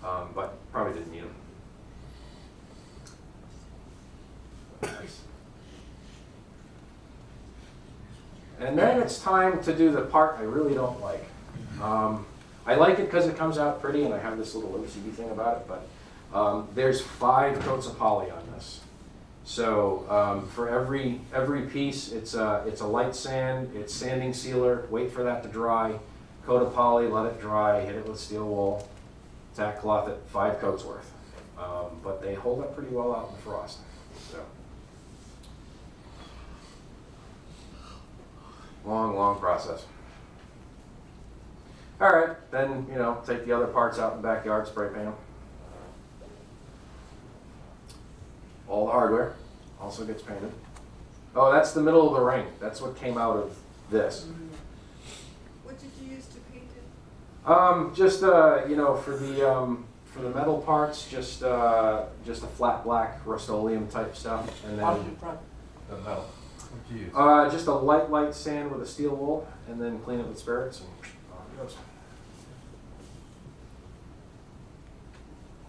but probably didn't need them. Nice. And then it's time to do the part I really don't like. I like it because it comes out pretty, and I have this little OCD thing about it, but there's 5 coats of poly on this. So for every piece, it's a light sand, it's sanding sealer, wait for that to dry, coat of poly, let it dry, hit it with steel wool, tack cloth it, 5 coats worth. But they hold up pretty well out in the frost. So long process. All right, then, you know, take the other parts out in the backyard, spray paint them. All the hardware also gets painted. Oh, that's the middle of the ring. That's what came out of this. What did you use to paint it? Just you know, for the metal parts, just a flat black Rust-Oleum type stuff, and then The metal. What do you use? just a light sand with a steel wool, and then clean it with spirits, and off it goes.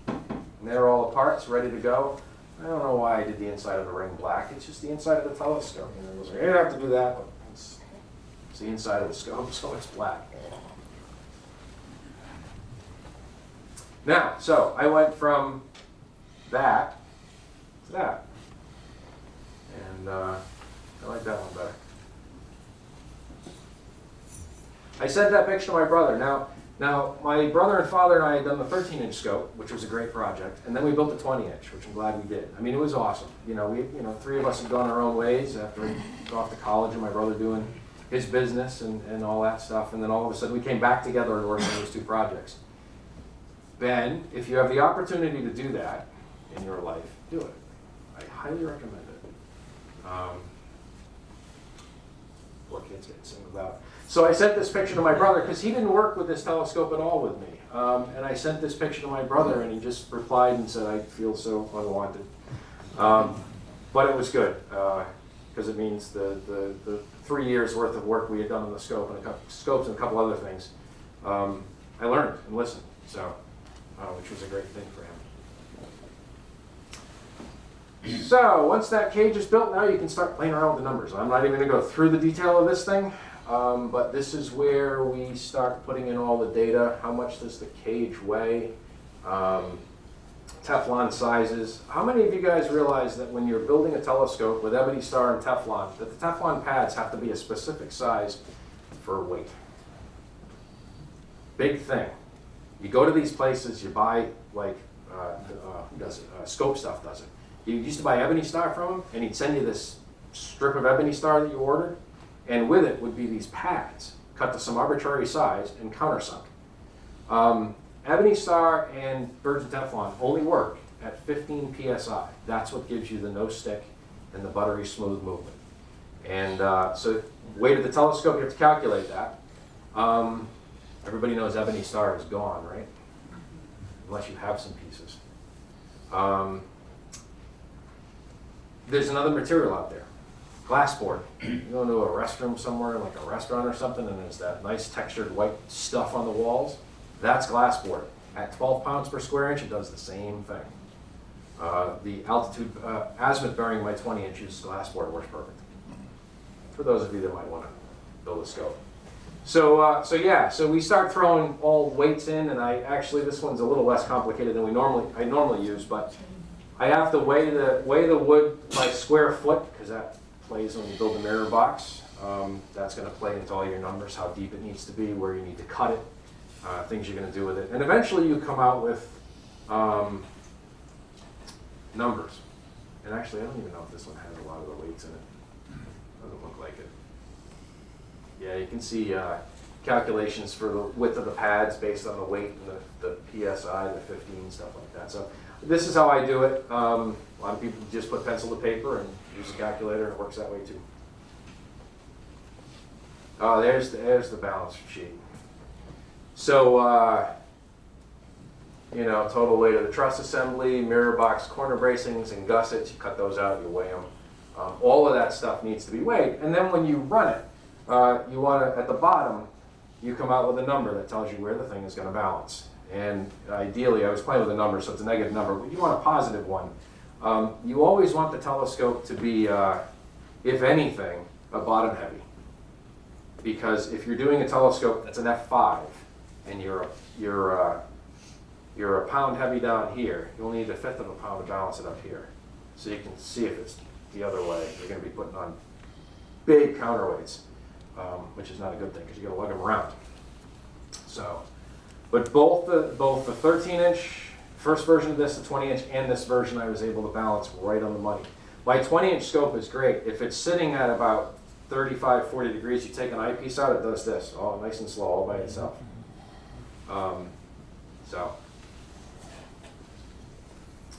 And there are all the parts ready to go. I don't know why I did the inside of the ring black. It's just the inside of the telescope. You know, it was like, you don't have to do that, but it's the inside of the scope, so it's black. Now, so I went from that to that. And I like that one better. I sent that picture to my brother. Now, my brother and father and I had done the 13-inch scope, which was a great project, and then we built the 20-inch, which I'm glad we did. I mean, it was awesome. You know, 3 of us had gone our own ways after we got off to college, and my brother doing his business and all that stuff, and then all of a sudden we came back together and worked on those 2 projects. Ben, if you have the opportunity to do that in your life, do it. I highly recommend it. Poor kids getting singled out. So I sent this picture to my brother because he didn't work with this telescope at all with me. And I sent this picture to my brother, and he just replied and said, I feel so unwanted. But it was good because it means the 3 years worth of work we had done on the scope and a couple other things. I learned and listened, so which was a great thing for him. So once that cage is built, now you can start playing around with the numbers. I'm not even going to go through the detail of this thing. But this is where we start putting in all the data. How much does the cage weigh? Teflon sizes. How many of you guys realize that when you're building a telescope with ebony star and Teflon, that the Teflon pads have to be a specific size for weight? Big thing. You go to these places, you buy, like, who does it? Scope Stuff does it. You used to buy ebony star from him, and he'd send you this strip of ebony star that you ordered. And with it would be these pads cut to some arbitrary size and countersunk. Ebony Star and virgin Teflon only work at 15 psi. That's what gives you the no stick and the buttery smooth movement. And so weight of the telescope, you have to calculate that. Everybody knows Ebony Star is gone, right? Unless you have some pieces. there's another material out there, glass board. You go into a restroom somewhere, like a restaurant or something, and there's that nice textured white stuff on the walls. That's glass board. At 12 pounds per square inch, it does the same thing. The altitude azimuth bearing my 20 inches glass board works perfect. For those of you that might want to build a scope. So we start throwing all weights in, and this one's a little less complicated than I normally use, but I have to weigh the wood by square foot, because that plays when you build a mirror box. That's going to play into all your numbers, how deep it needs to be, where you need to cut it, things you're going to do with it. And eventually you come out with numbers. And actually, I don't even know if this one has a lot of the weights in it. Doesn't look like it. Yeah, you can see calculations for the width of the pads based on the weight and the PSI, the 15, stuff like that. So this is how I do it. A lot of people just put pencil to paper and use a calculator. It works that way too. There's the balance sheet. So, total weight of the truss assembly, mirror box corner bracings and gussets, you cut those out, you weigh them. All of that stuff needs to be weighed. And then when you run it, you want to, at the bottom, you come out with a number that tells you where the thing is going to balance. And ideally, I was playing with a number, so it's a negative number, but you want a positive one. You always want the telescope to be, if anything, a bottom heavy. Because if you're doing a telescope that's an F5, and you're a pound heavy down here, you'll need 1/5 of a pound to balance it up here. So you can see if it's the other way. You're going to be putting on big counterweights, which is not a good thing because you got to lug them around. So, but both the 13-inch first version of this, the 20-inch, and this version, I was able to balance right on the money. My 20-inch scope is great. If it's sitting at about 35, 40 degrees, you take an eyepiece out, it does this, all nice and slow, all by itself.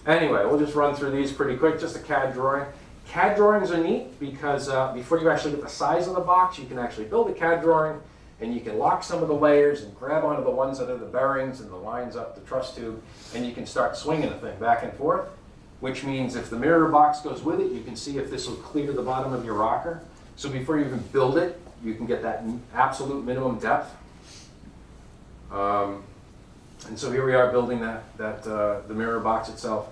Anyway, we'll just run through these pretty quick. Just a CAD drawing. CAD drawings are neat because before you actually get the size of the box, you can actually build a CAD drawing, and you can lock some of the layers and grab onto the ones that are the bearings and the lines up the truss tube, and you can start swinging the thing back and forth, which means if the mirror box goes with it, you can see if this will clear the bottom of your rocker. So before you even build it, you can get that absolute minimum depth. And so here we are building the mirror box itself.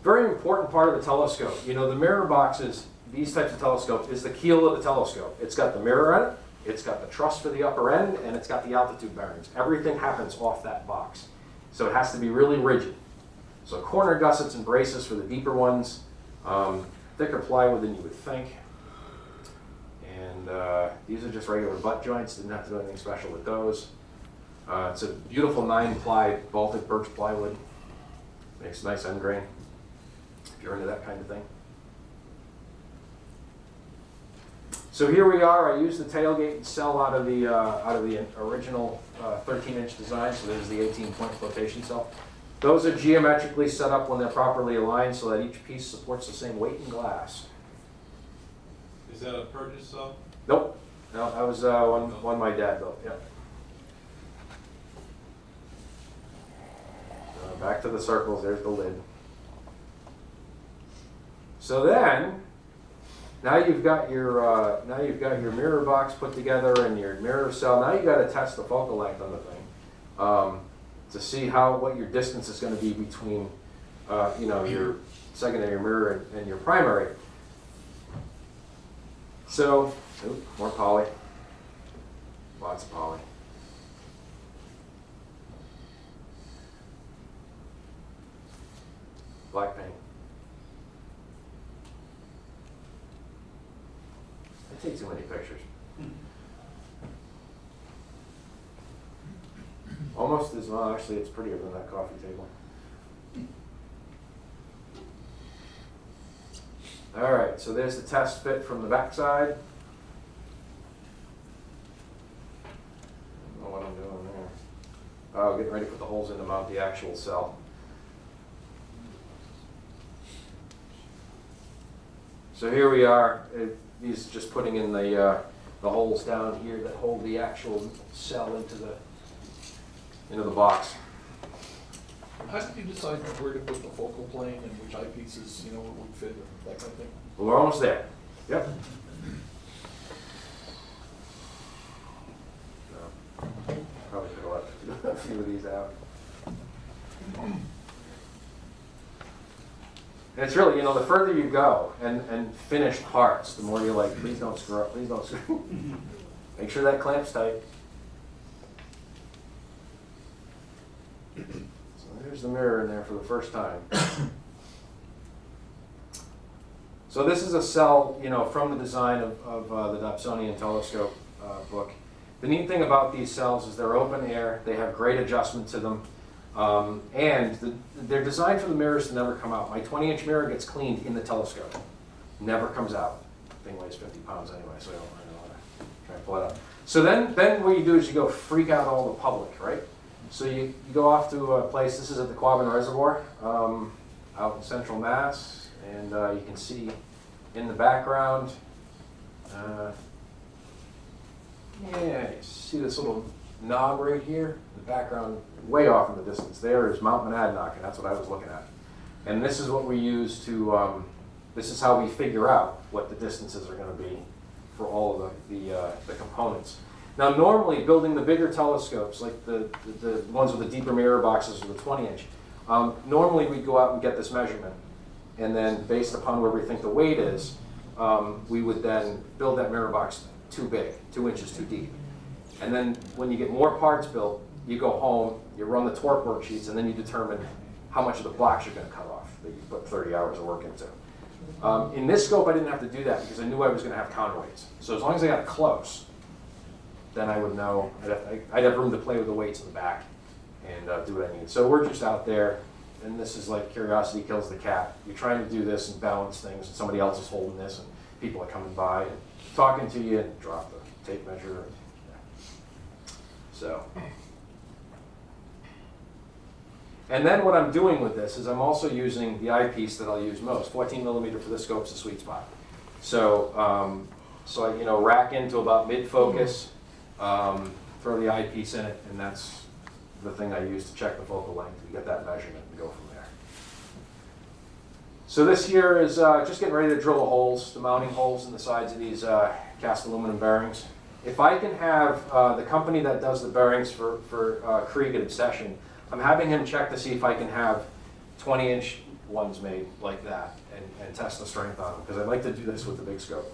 Very important part of the telescope. You know, the mirror boxes, these types of telescopes, is the keel of the telescope. It's got the mirror in it, it's got the truss for the upper end, and it's got the altitude bearings. Everything happens off that box. So it has to be really rigid. So corner gussets and braces for the deeper ones, thicker plywood than you would think. And these are just regular butt joints, didn't have to do anything special with those. It's a beautiful 9-ply Baltic birch plywood. Makes a nice end grain, if you're into that kind of thing. So here we are. I used the tailgate and cell out of the original 13-inch design. So there's the 18-point flotation cell. Those are geometrically set up when they're properly aligned so that each piece supports the same weight in glass. Is that a purchase cell? Nope. No, that was one my dad built. Yep. Back to the circles. There's the lid. So then, now you've got your mirror box put together and your mirror cell. Now you got to test the focal length on the thing to see what your distance is going to be between your secondary mirror and your primary. So, more poly. Lots of poly. Black paint. I take too many pictures. Almost as well, actually it's prettier than that coffee table. All right, so there's the test fit from the back side. I don't know what I'm doing there. Oh, getting ready to put the holes in to mount the actual cell. So here we are. He's just putting in the holes down here that hold the actual cell into the box. How did you decide where to put the focal plane and which eyepieces, would fit, that kind of thing? Well, we're almost there. Yep. So, probably could have left a few of these out. And it's really, the further you go and finish parts, the more you're like, please don't screw up, please don't screw up. Make sure that clamp's tight. So there's the mirror in there for the first time. So this is a cell, from the design of the Dobsonian telescope book. The neat thing about these cells is they're open air, they have great adjustment to them, and they're designed for the mirrors to never come out. My 20-inch mirror gets cleaned in the telescope, never comes out. The thing weighs 50 pounds anyway, so I don't want to try and pull it out. So then what you do is you go freak out all the public, right? So you go off to a place, this is at the Quabbin Reservoir, out in central Mass, and you can see in the background, yeah, you see this little knob right here? The background, way off in the distance there is Mount Monadnock, and that's what I was looking at. And this is what we use to, this is how we figure out what the distances are going to be for all of the components. Now normally building the bigger telescopes, like the ones with the deeper mirror boxes or the 20-inch, normally we'd go out and get this measurement, and then based upon where we think the weight is, we would then build that mirror box too big, 2 inches too deep. And then when you get more parts built, you go home, you run the torque worksheets, and then you determine how much of the blocks you're going to cut off that you put 30 hours of work into. In this scope, I didn't have to do that because I knew I was going to have counterweights. So as long as I got it close, then I would know, I'd have room to play with the weights in the back and do what I need. So we're just out there, and this is like curiosity kills the cat. You're trying to do this and balance things, and somebody else is holding this, and people are coming by and talking to you, and drop the tape measure. So. And then what I'm doing with this is I'm also using the eyepiece that I'll use most. 14 millimeter for this scope's a sweet spot. So, so I rack into about mid-focus, throw the eyepiece in it, and that's the thing I use to check the focal length and get that measurement and go from there. So this here is just getting ready to drill the holes, the mounting holes in the sides of these cast aluminum bearings. If I can have the company that does the bearings for Krieg at Obsession, I'm having him check to see if I can have 20-inch ones made like that and test the strength on them, because I'd like to do this with the big scope.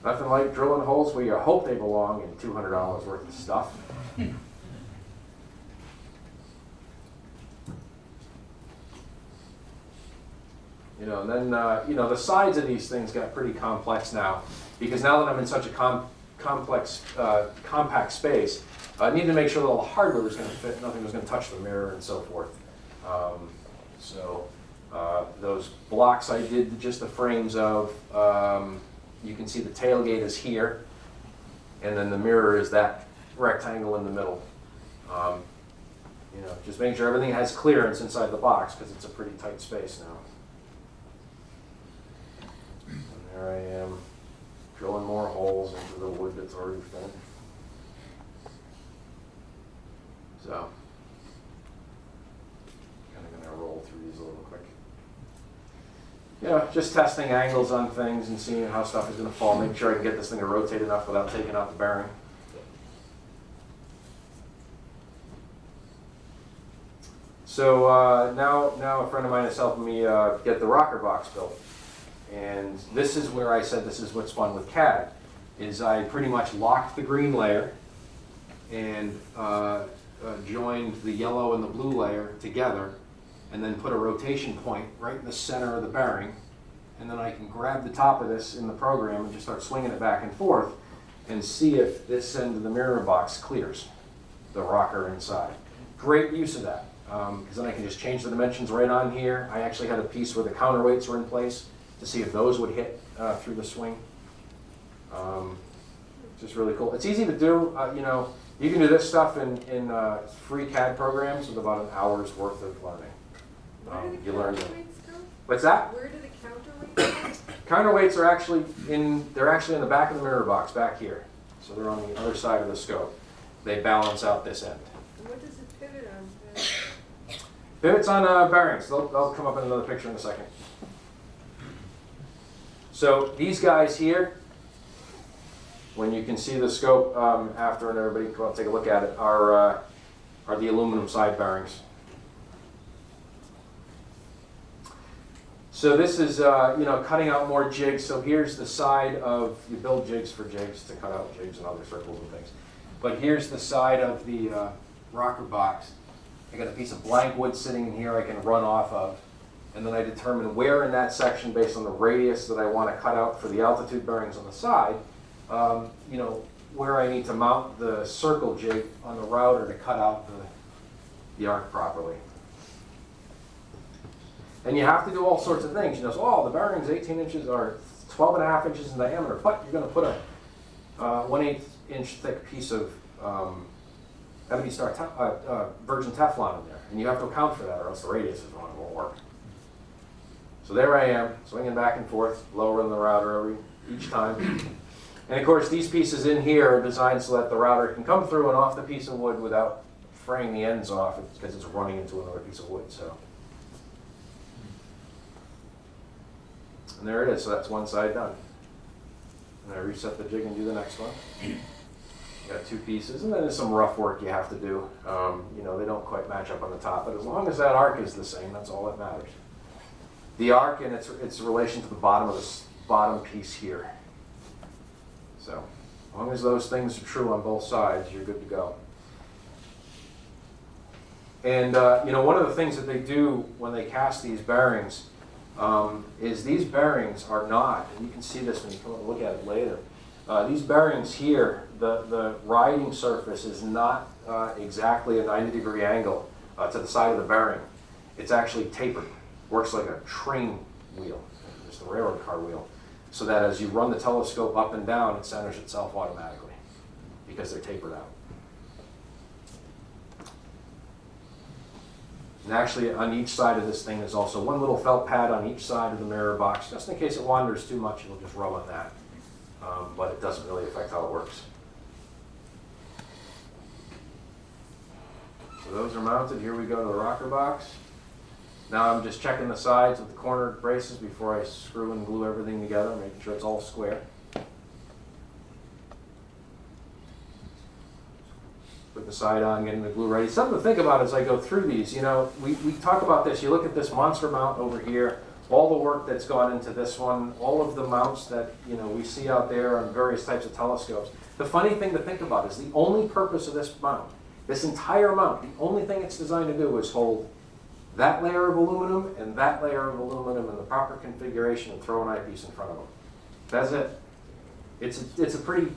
Nothing like drilling holes where you hope they belong and $200 worth of stuff. And then, the sides of these things got pretty complex now, because now that I'm in such a compact space, I needed to make sure that all the hardware was going to fit, nothing was going to touch the mirror and so forth. Those blocks I did just the frames of, you can see the tailgate is here, and then the mirror is that rectangle in the middle. Just making sure everything has clearance inside the box, because it's a pretty tight space now. And there I am, drilling more holes into the wood that's already finished. So, kind of going to roll through these a little quick. Just testing angles on things and seeing how stuff is going to fall, making sure I can get this thing to rotate enough without taking out the bearing. So now a friend of mine is helping me get the rocker box built. And this is where I said this is what's fun with CAD, is I pretty much locked the green layer and joined the yellow and the blue layer together, and then put a rotation point right in the center of the bearing, and then I can grab the top of this in the program and just start swinging it back and forth and see if this end of the mirror box clears the rocker inside. Great use of that, because then I can just change the dimensions right on here. I actually had a piece where the counterweights were in place to see if those would hit through the swing. Just really cool. It's easy to do. You can do this stuff in free CAD programs with about an hour's worth of learning. You learn them. What's that? Where do the counterweights go? Counterweights are actually in the back of the mirror box back here. So they're on the other side of the scope. They balance out this end. And what does it pivot on? Pivots on bearings. They'll come up in another picture in a second. So these guys here, when you can see the scope after and everybody come out and take a look at it, are the aluminum side bearings. So this is cutting out more jigs. So here's the side of, you build jigs for jigs to cut out jigs and other circles and things. But here's the side of the rocker box. I got a piece of blank wood sitting in here I can run off of. And then I determine where in that section, based on the radius that I want to cut out for the altitude bearings on the side, where I need to mount the circle jig on the router to cut out the arc properly. And you have to do all sorts of things. The bearing's 18 inches or 12.5 inches in diameter, but you're going to put a 1/8 inch thick piece of Ebony Star virgin Teflon in there. And you have to account for that, or else the radius is wrong, it won't work. So there I am, swinging back and forth, lowering the router each time. And of course, these pieces in here are designed so that the router can come through and off the piece of wood without fraying the ends off, because it's running into another piece of wood. So, and there it is. So that's one side done. And I reset the jig and do the next one. Got two pieces, and then there's some rough work you have to do. They don't quite match up on the top, but as long as that arc is the same, that's all that matters. The arc and its relation to the bottom of this bottom piece here. So, as long as those things are true on both sides, you're good to go. And one of the things that they do when they cast these bearings is these bearings are not, and you can see this when you come up and look at it later. These bearings here, the riding surface is not exactly a 90-degree angle to the side of the bearing. It's actually tapered. Works like a train wheel, just a railroad car wheel, so that as you run the telescope up and down, it centers itself automatically because they're tapered out. And actually, on each side of this thing, there's also one little felt pad on each side of the mirror box, just in case it wanders too much, it'll just rub on that. But it doesn't really affect how it works. So those are mounted. Here we go to the rocker box. Now I'm just checking the sides with the corner braces before I screw and glue everything together, making sure it's all square. Put the side on, getting the glue ready. Something to think about as I go through these. We talk about this. You look at this monster mount over here, all the work that's gone into this one, all of the mounts that we see out there on various types of telescopes. The funny thing to think about is the only purpose of this mount, this entire mount, the only thing it's designed to do is hold that layer of aluminum and that layer of aluminum in the proper configuration and throw an eyepiece in front of them. That's it. It's a pretty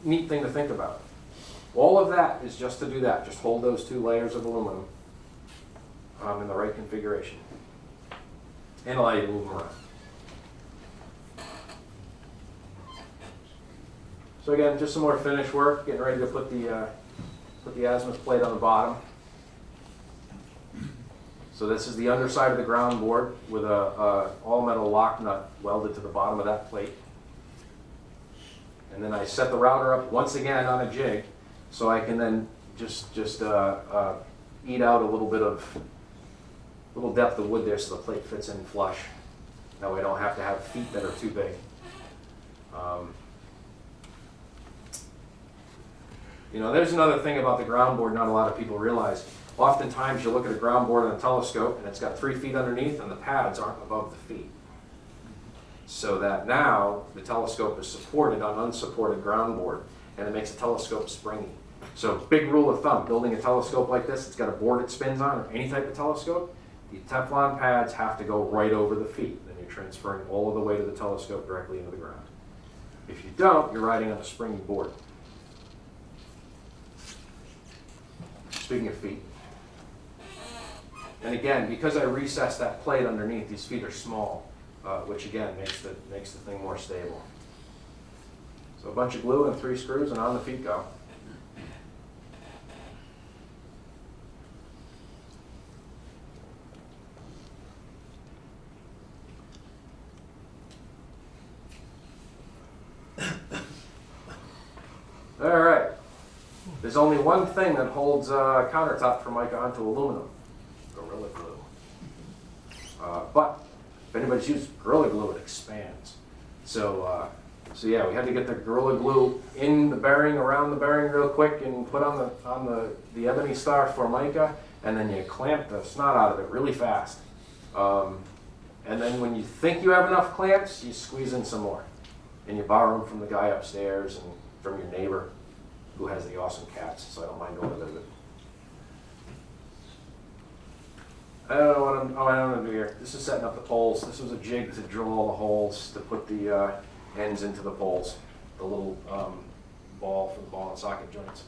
neat thing to think about. All of that is just to do that, just hold those two layers of aluminum in the right configuration and allow you to move them around. So again, just some more finish work, getting ready to put the azimuth plate on the bottom. So this is the underside of the ground board with a all-metal lock nut welded to the bottom of that plate. And then I set the router up once again on a jig, so I can then just eat out a little depth of wood there so the plate fits in flush. That way I don't have to have feet that are too big. There's another thing about the ground board not a lot of people realize. Oftentimes you look at a ground board on a telescope and it's got 3 feet underneath and the pads aren't above the feet. So that now the telescope is supported on unsupported ground board and it makes the telescope springy. So big rule of thumb, building a telescope like this, it's got a board it spins on, or any type of telescope, the Teflon pads have to go right over the feet. Then you're transferring all of the weight of the telescope directly into the ground. If you don't, you're riding on a springy board. Speaking of feet. And again, because I recessed that plate underneath, these feet are small, which again makes the thing more stable. So a bunch of glue and 3 screws and on the feet go. All right. There's only one thing that holds countertop Formica onto aluminum. The But if anybody's used Gorilla Glue, it expands. So yeah, we had to get the Gorilla Glue in the bearing, around the bearing real quick, and put on the ebony star Formica, and then you clamp the snot out of it really fast. And then when you think you have enough clamps, you squeeze in some more. And you borrow them from the guy upstairs and from your neighbor who has the awesome cats, so I don't mind going to visit. I don't know what I'm gonna do here. This is setting up the poles. This was a jig to drill all the holes to put the ends into the poles, the little ball for the ball and socket joints.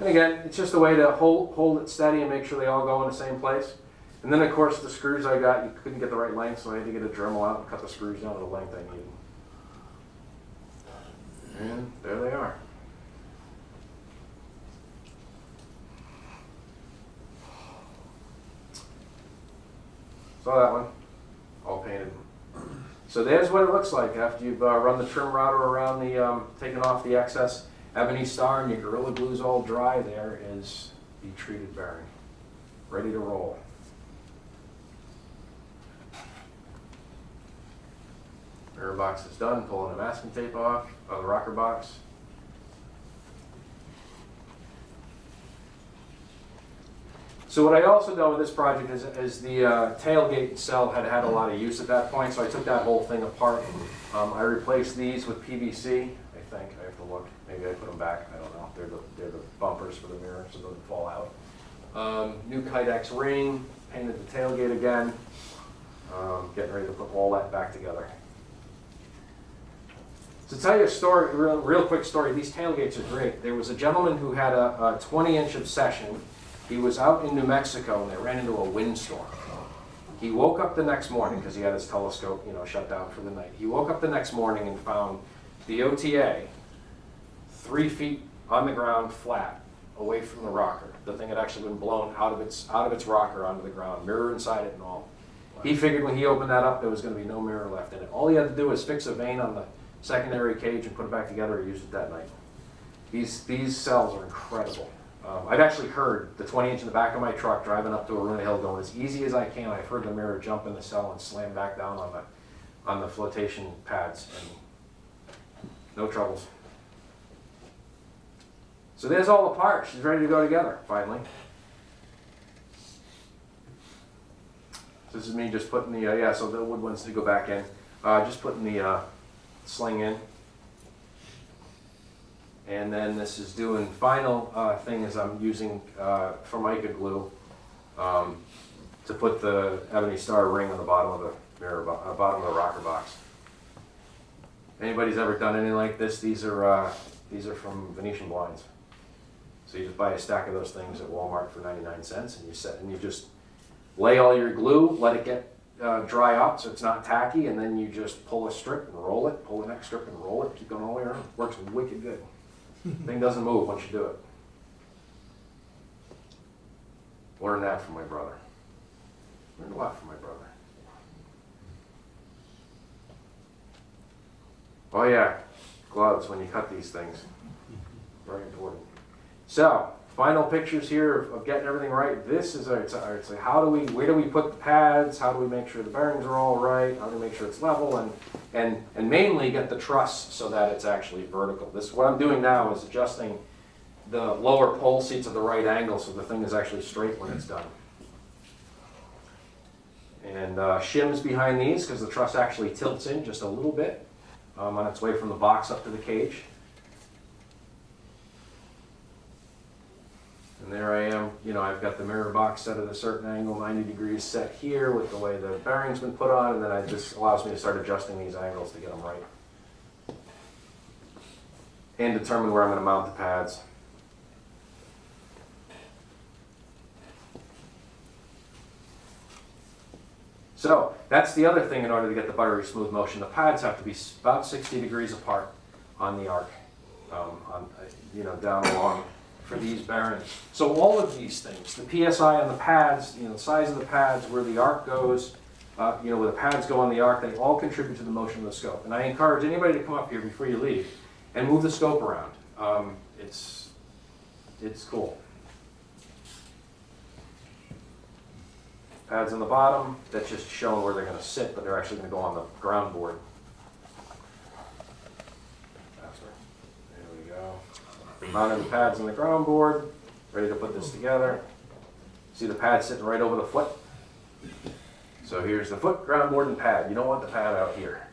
And again, it's just a way to hold it steady and make sure they all go in the same place. And then of course the screws I got, you couldn't get the right length, so I had to get a Dremel out and cut the screws down to the length I needed. And there they are. Saw that one, all painted. So there's what it looks like after you've run the trim router around the, taken off the excess ebony star and your Gorilla Glue's all dry. There is the treated bearing, ready to roll. Mirror box is done, pulling the masking tape off of the rocker box. So what I also done with this project is the tailgate cell had a lot of use at that point, so I took that whole thing apart. I replaced these with PVC, I think. I have to look. Maybe I put them back. I don't know. They're the bumpers for the mirror, so they don't fall out. New Kydex ring, painted the tailgate again. Getting ready to put all that back together. To tell you a story, real quick story, these tailgates are great. There was a gentleman who had a 20-inch obsession. He was out in New Mexico and they ran into a windstorm. He woke up the next morning, because he had his telescope, shut down for the night. He woke up the next morning and found the OTA 3 feet on the ground flat, away from the rocker. The thing had actually been blown out of its rocker onto the ground, mirror inside it and all. He figured when he opened that up, there was going to be no mirror left in it. All he had to do was fix a vane on the secondary cage and put it back together. He used it that night. These cells are incredible. I've actually heard the 20-inch in the back of my truck driving up to Aruna Hill going as easy as I can. I've heard the mirror jump in the cell and slam back down on the flotation pads, and no troubles. So there's all the parts. She's ready to go together, finally. So this is me just putting the, so the wood ones to go back in. Just putting the sling in. And then this is doing final thing is I'm using Formica glue to put the ebony star ring on the bottom of the mirror, bottom of the rocker box. If anybody's ever done anything like this, these are from Venetian blinds. So you just buy a stack of those things at Walmart for 99 cents, and you just lay all your glue, let it get dry out so it's not tacky, and then you just pull a strip and roll it, pull the next strip and roll it, keep going all the way around. Works wicked good. Thing doesn't move once you do it. Learned that from my brother. Learned a lot from my brother. Oh yeah, gloves when you cut these things. Very important. So, final pictures here of getting everything right. This is it's like where do we put the pads? How do we make sure the bearings are all right? How do we make sure it's level? And mainly get the truss so that it's actually vertical. What I'm doing now is adjusting the lower pole seats at the right angle so the thing is actually straight when it's done. And shims behind these because the truss actually tilts in just a little bit on its way from the box up to the cage. And there I am, I've got the mirror box set at a certain angle, 90 degrees set here with the way the bearing's been put on, and then this allows me to start adjusting these angles to get them right. And determine where I'm going to mount the pads. So, that's the other thing in order to get the buttery smooth motion. The pads have to be about 60 degrees apart on the arc, down along for these bearings. So all of these things, the PSI on the pads, the size of the pads, where the arc goes, where the pads go on the arc, they all contribute to the motion of the scope. And I encourage anybody to come up here before you leave and move the scope around. It's cool. Pads on the bottom, that's just showing where they're gonna sit, but they're actually gonna go on the ground board. There we go. Mounted the pads on the ground board, ready to put this together. See the pad sitting right over the foot? So here's the foot, ground board, and pad. You don't want the pad out here.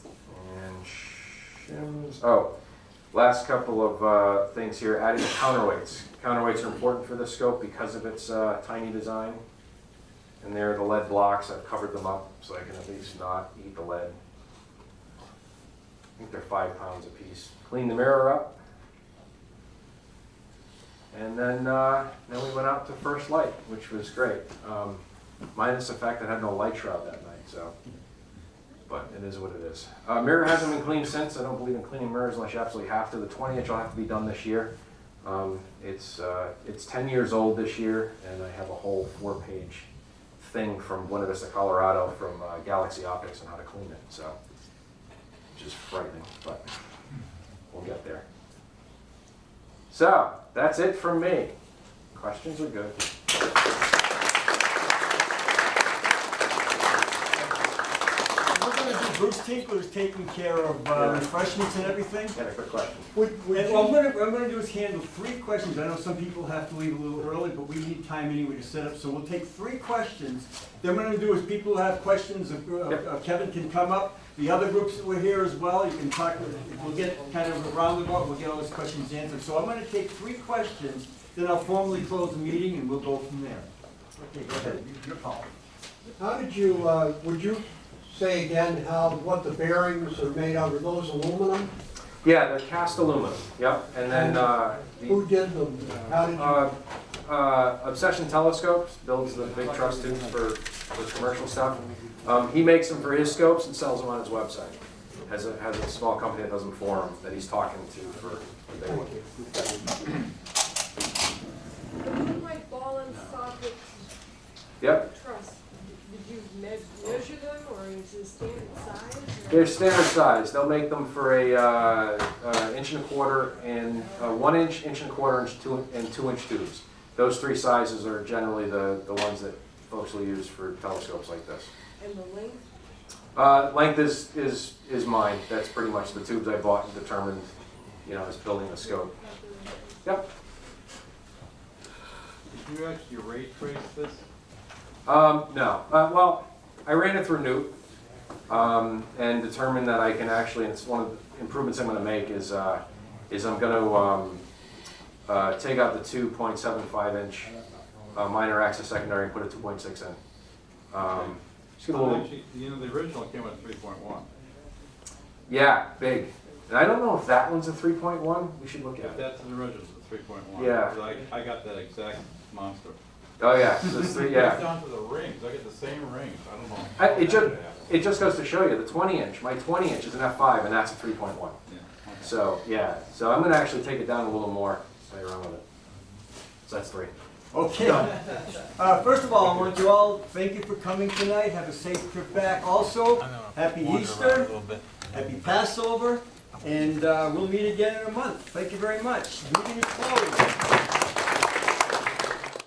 And shims. Oh, last couple of things here. Adding the counterweights. Counterweights are important for this scope because of its tiny design. And there are the lead blocks. I've covered them up so I can at least not eat the lead. I think they're 5 pounds a piece. Clean the mirror up. And then we went out to first light, which was great. Minus the fact that I had no light shroud that night, so. But it is what it is. Mirror hasn't been cleaned since. I don't believe in cleaning mirrors unless you absolutely have to. The 20-inch will have to be done this year. It's 10 years old this year, and I have a whole 4-page thing from Buena Vista, Colorado, from Galaxy Optics on how to clean it. So, which is frightening, but we'll get there. So, that's it from me. Questions are good. Bruce Tinkler's taking care of refreshments and everything. Yeah, quick question. What I'm going to do is handle 3 questions. I know some people have to leave a little early, but we need time anyway to set up. So we'll take 3 questions. Then what I'm going to do is people who have questions, Kevin can come up. The other groups that were here as well, you can talk. We'll get kind of a roundabout. We'll get all those questions answered. So I'm going to take 3 questions. Then I'll formally close the meeting, and we'll go from there. Okay, go ahead. Your call. How did you, would you say again what the bearings are made of? Are those aluminum? Yeah, they're cast aluminum. Yep. And then who did them? How did you? Obsession Telescopes builds the big truss tubes for commercial stuff. He makes them for his scopes and sells them on his website. Has a small company that does them for him that he's talking to for the big one. Like ball and socket Yep. truss. Did you measure them, or is it standard size? They're standard size. They'll make them for a 1.25 inch and 1 inch, 1.25 inch, and 2 inch tubes. Those 3 sizes are generally the ones that folks will use for telescopes like this. And the length? Length is mine. That's pretty much the tubes I bought and determined, as building the scope. Yep. Did you actually ray trace this? No. Well, I ran it through Newt and determined that I can actually, and it's one of the improvements I'm going to make is I'm going to take out the 2.75 inch minor axis secondary and put a 2.6 in. Just get a little, actually, the original came at 3.1. yeah, big. And I don't know if that one's a 3.1. We should look at it. That's the original, the 3.1. Yeah. I got that exact monster. Oh yeah, so it's 3, yeah. It's down to the rings. I get the same rings. I don't know. It just goes to show you the 20 inch. My 20 inch is an F5 and that's a 3.1. Yeah. Okay. So yeah, so I'm going to actually take it down a little more. Play around with it. So that's 3. Okay. First of all, I want you all, thank you for coming tonight. Have a safe trip back. Also, happy Easter, happy Passover, and we'll meet again in a month. Thank you very much. Meeting is closed.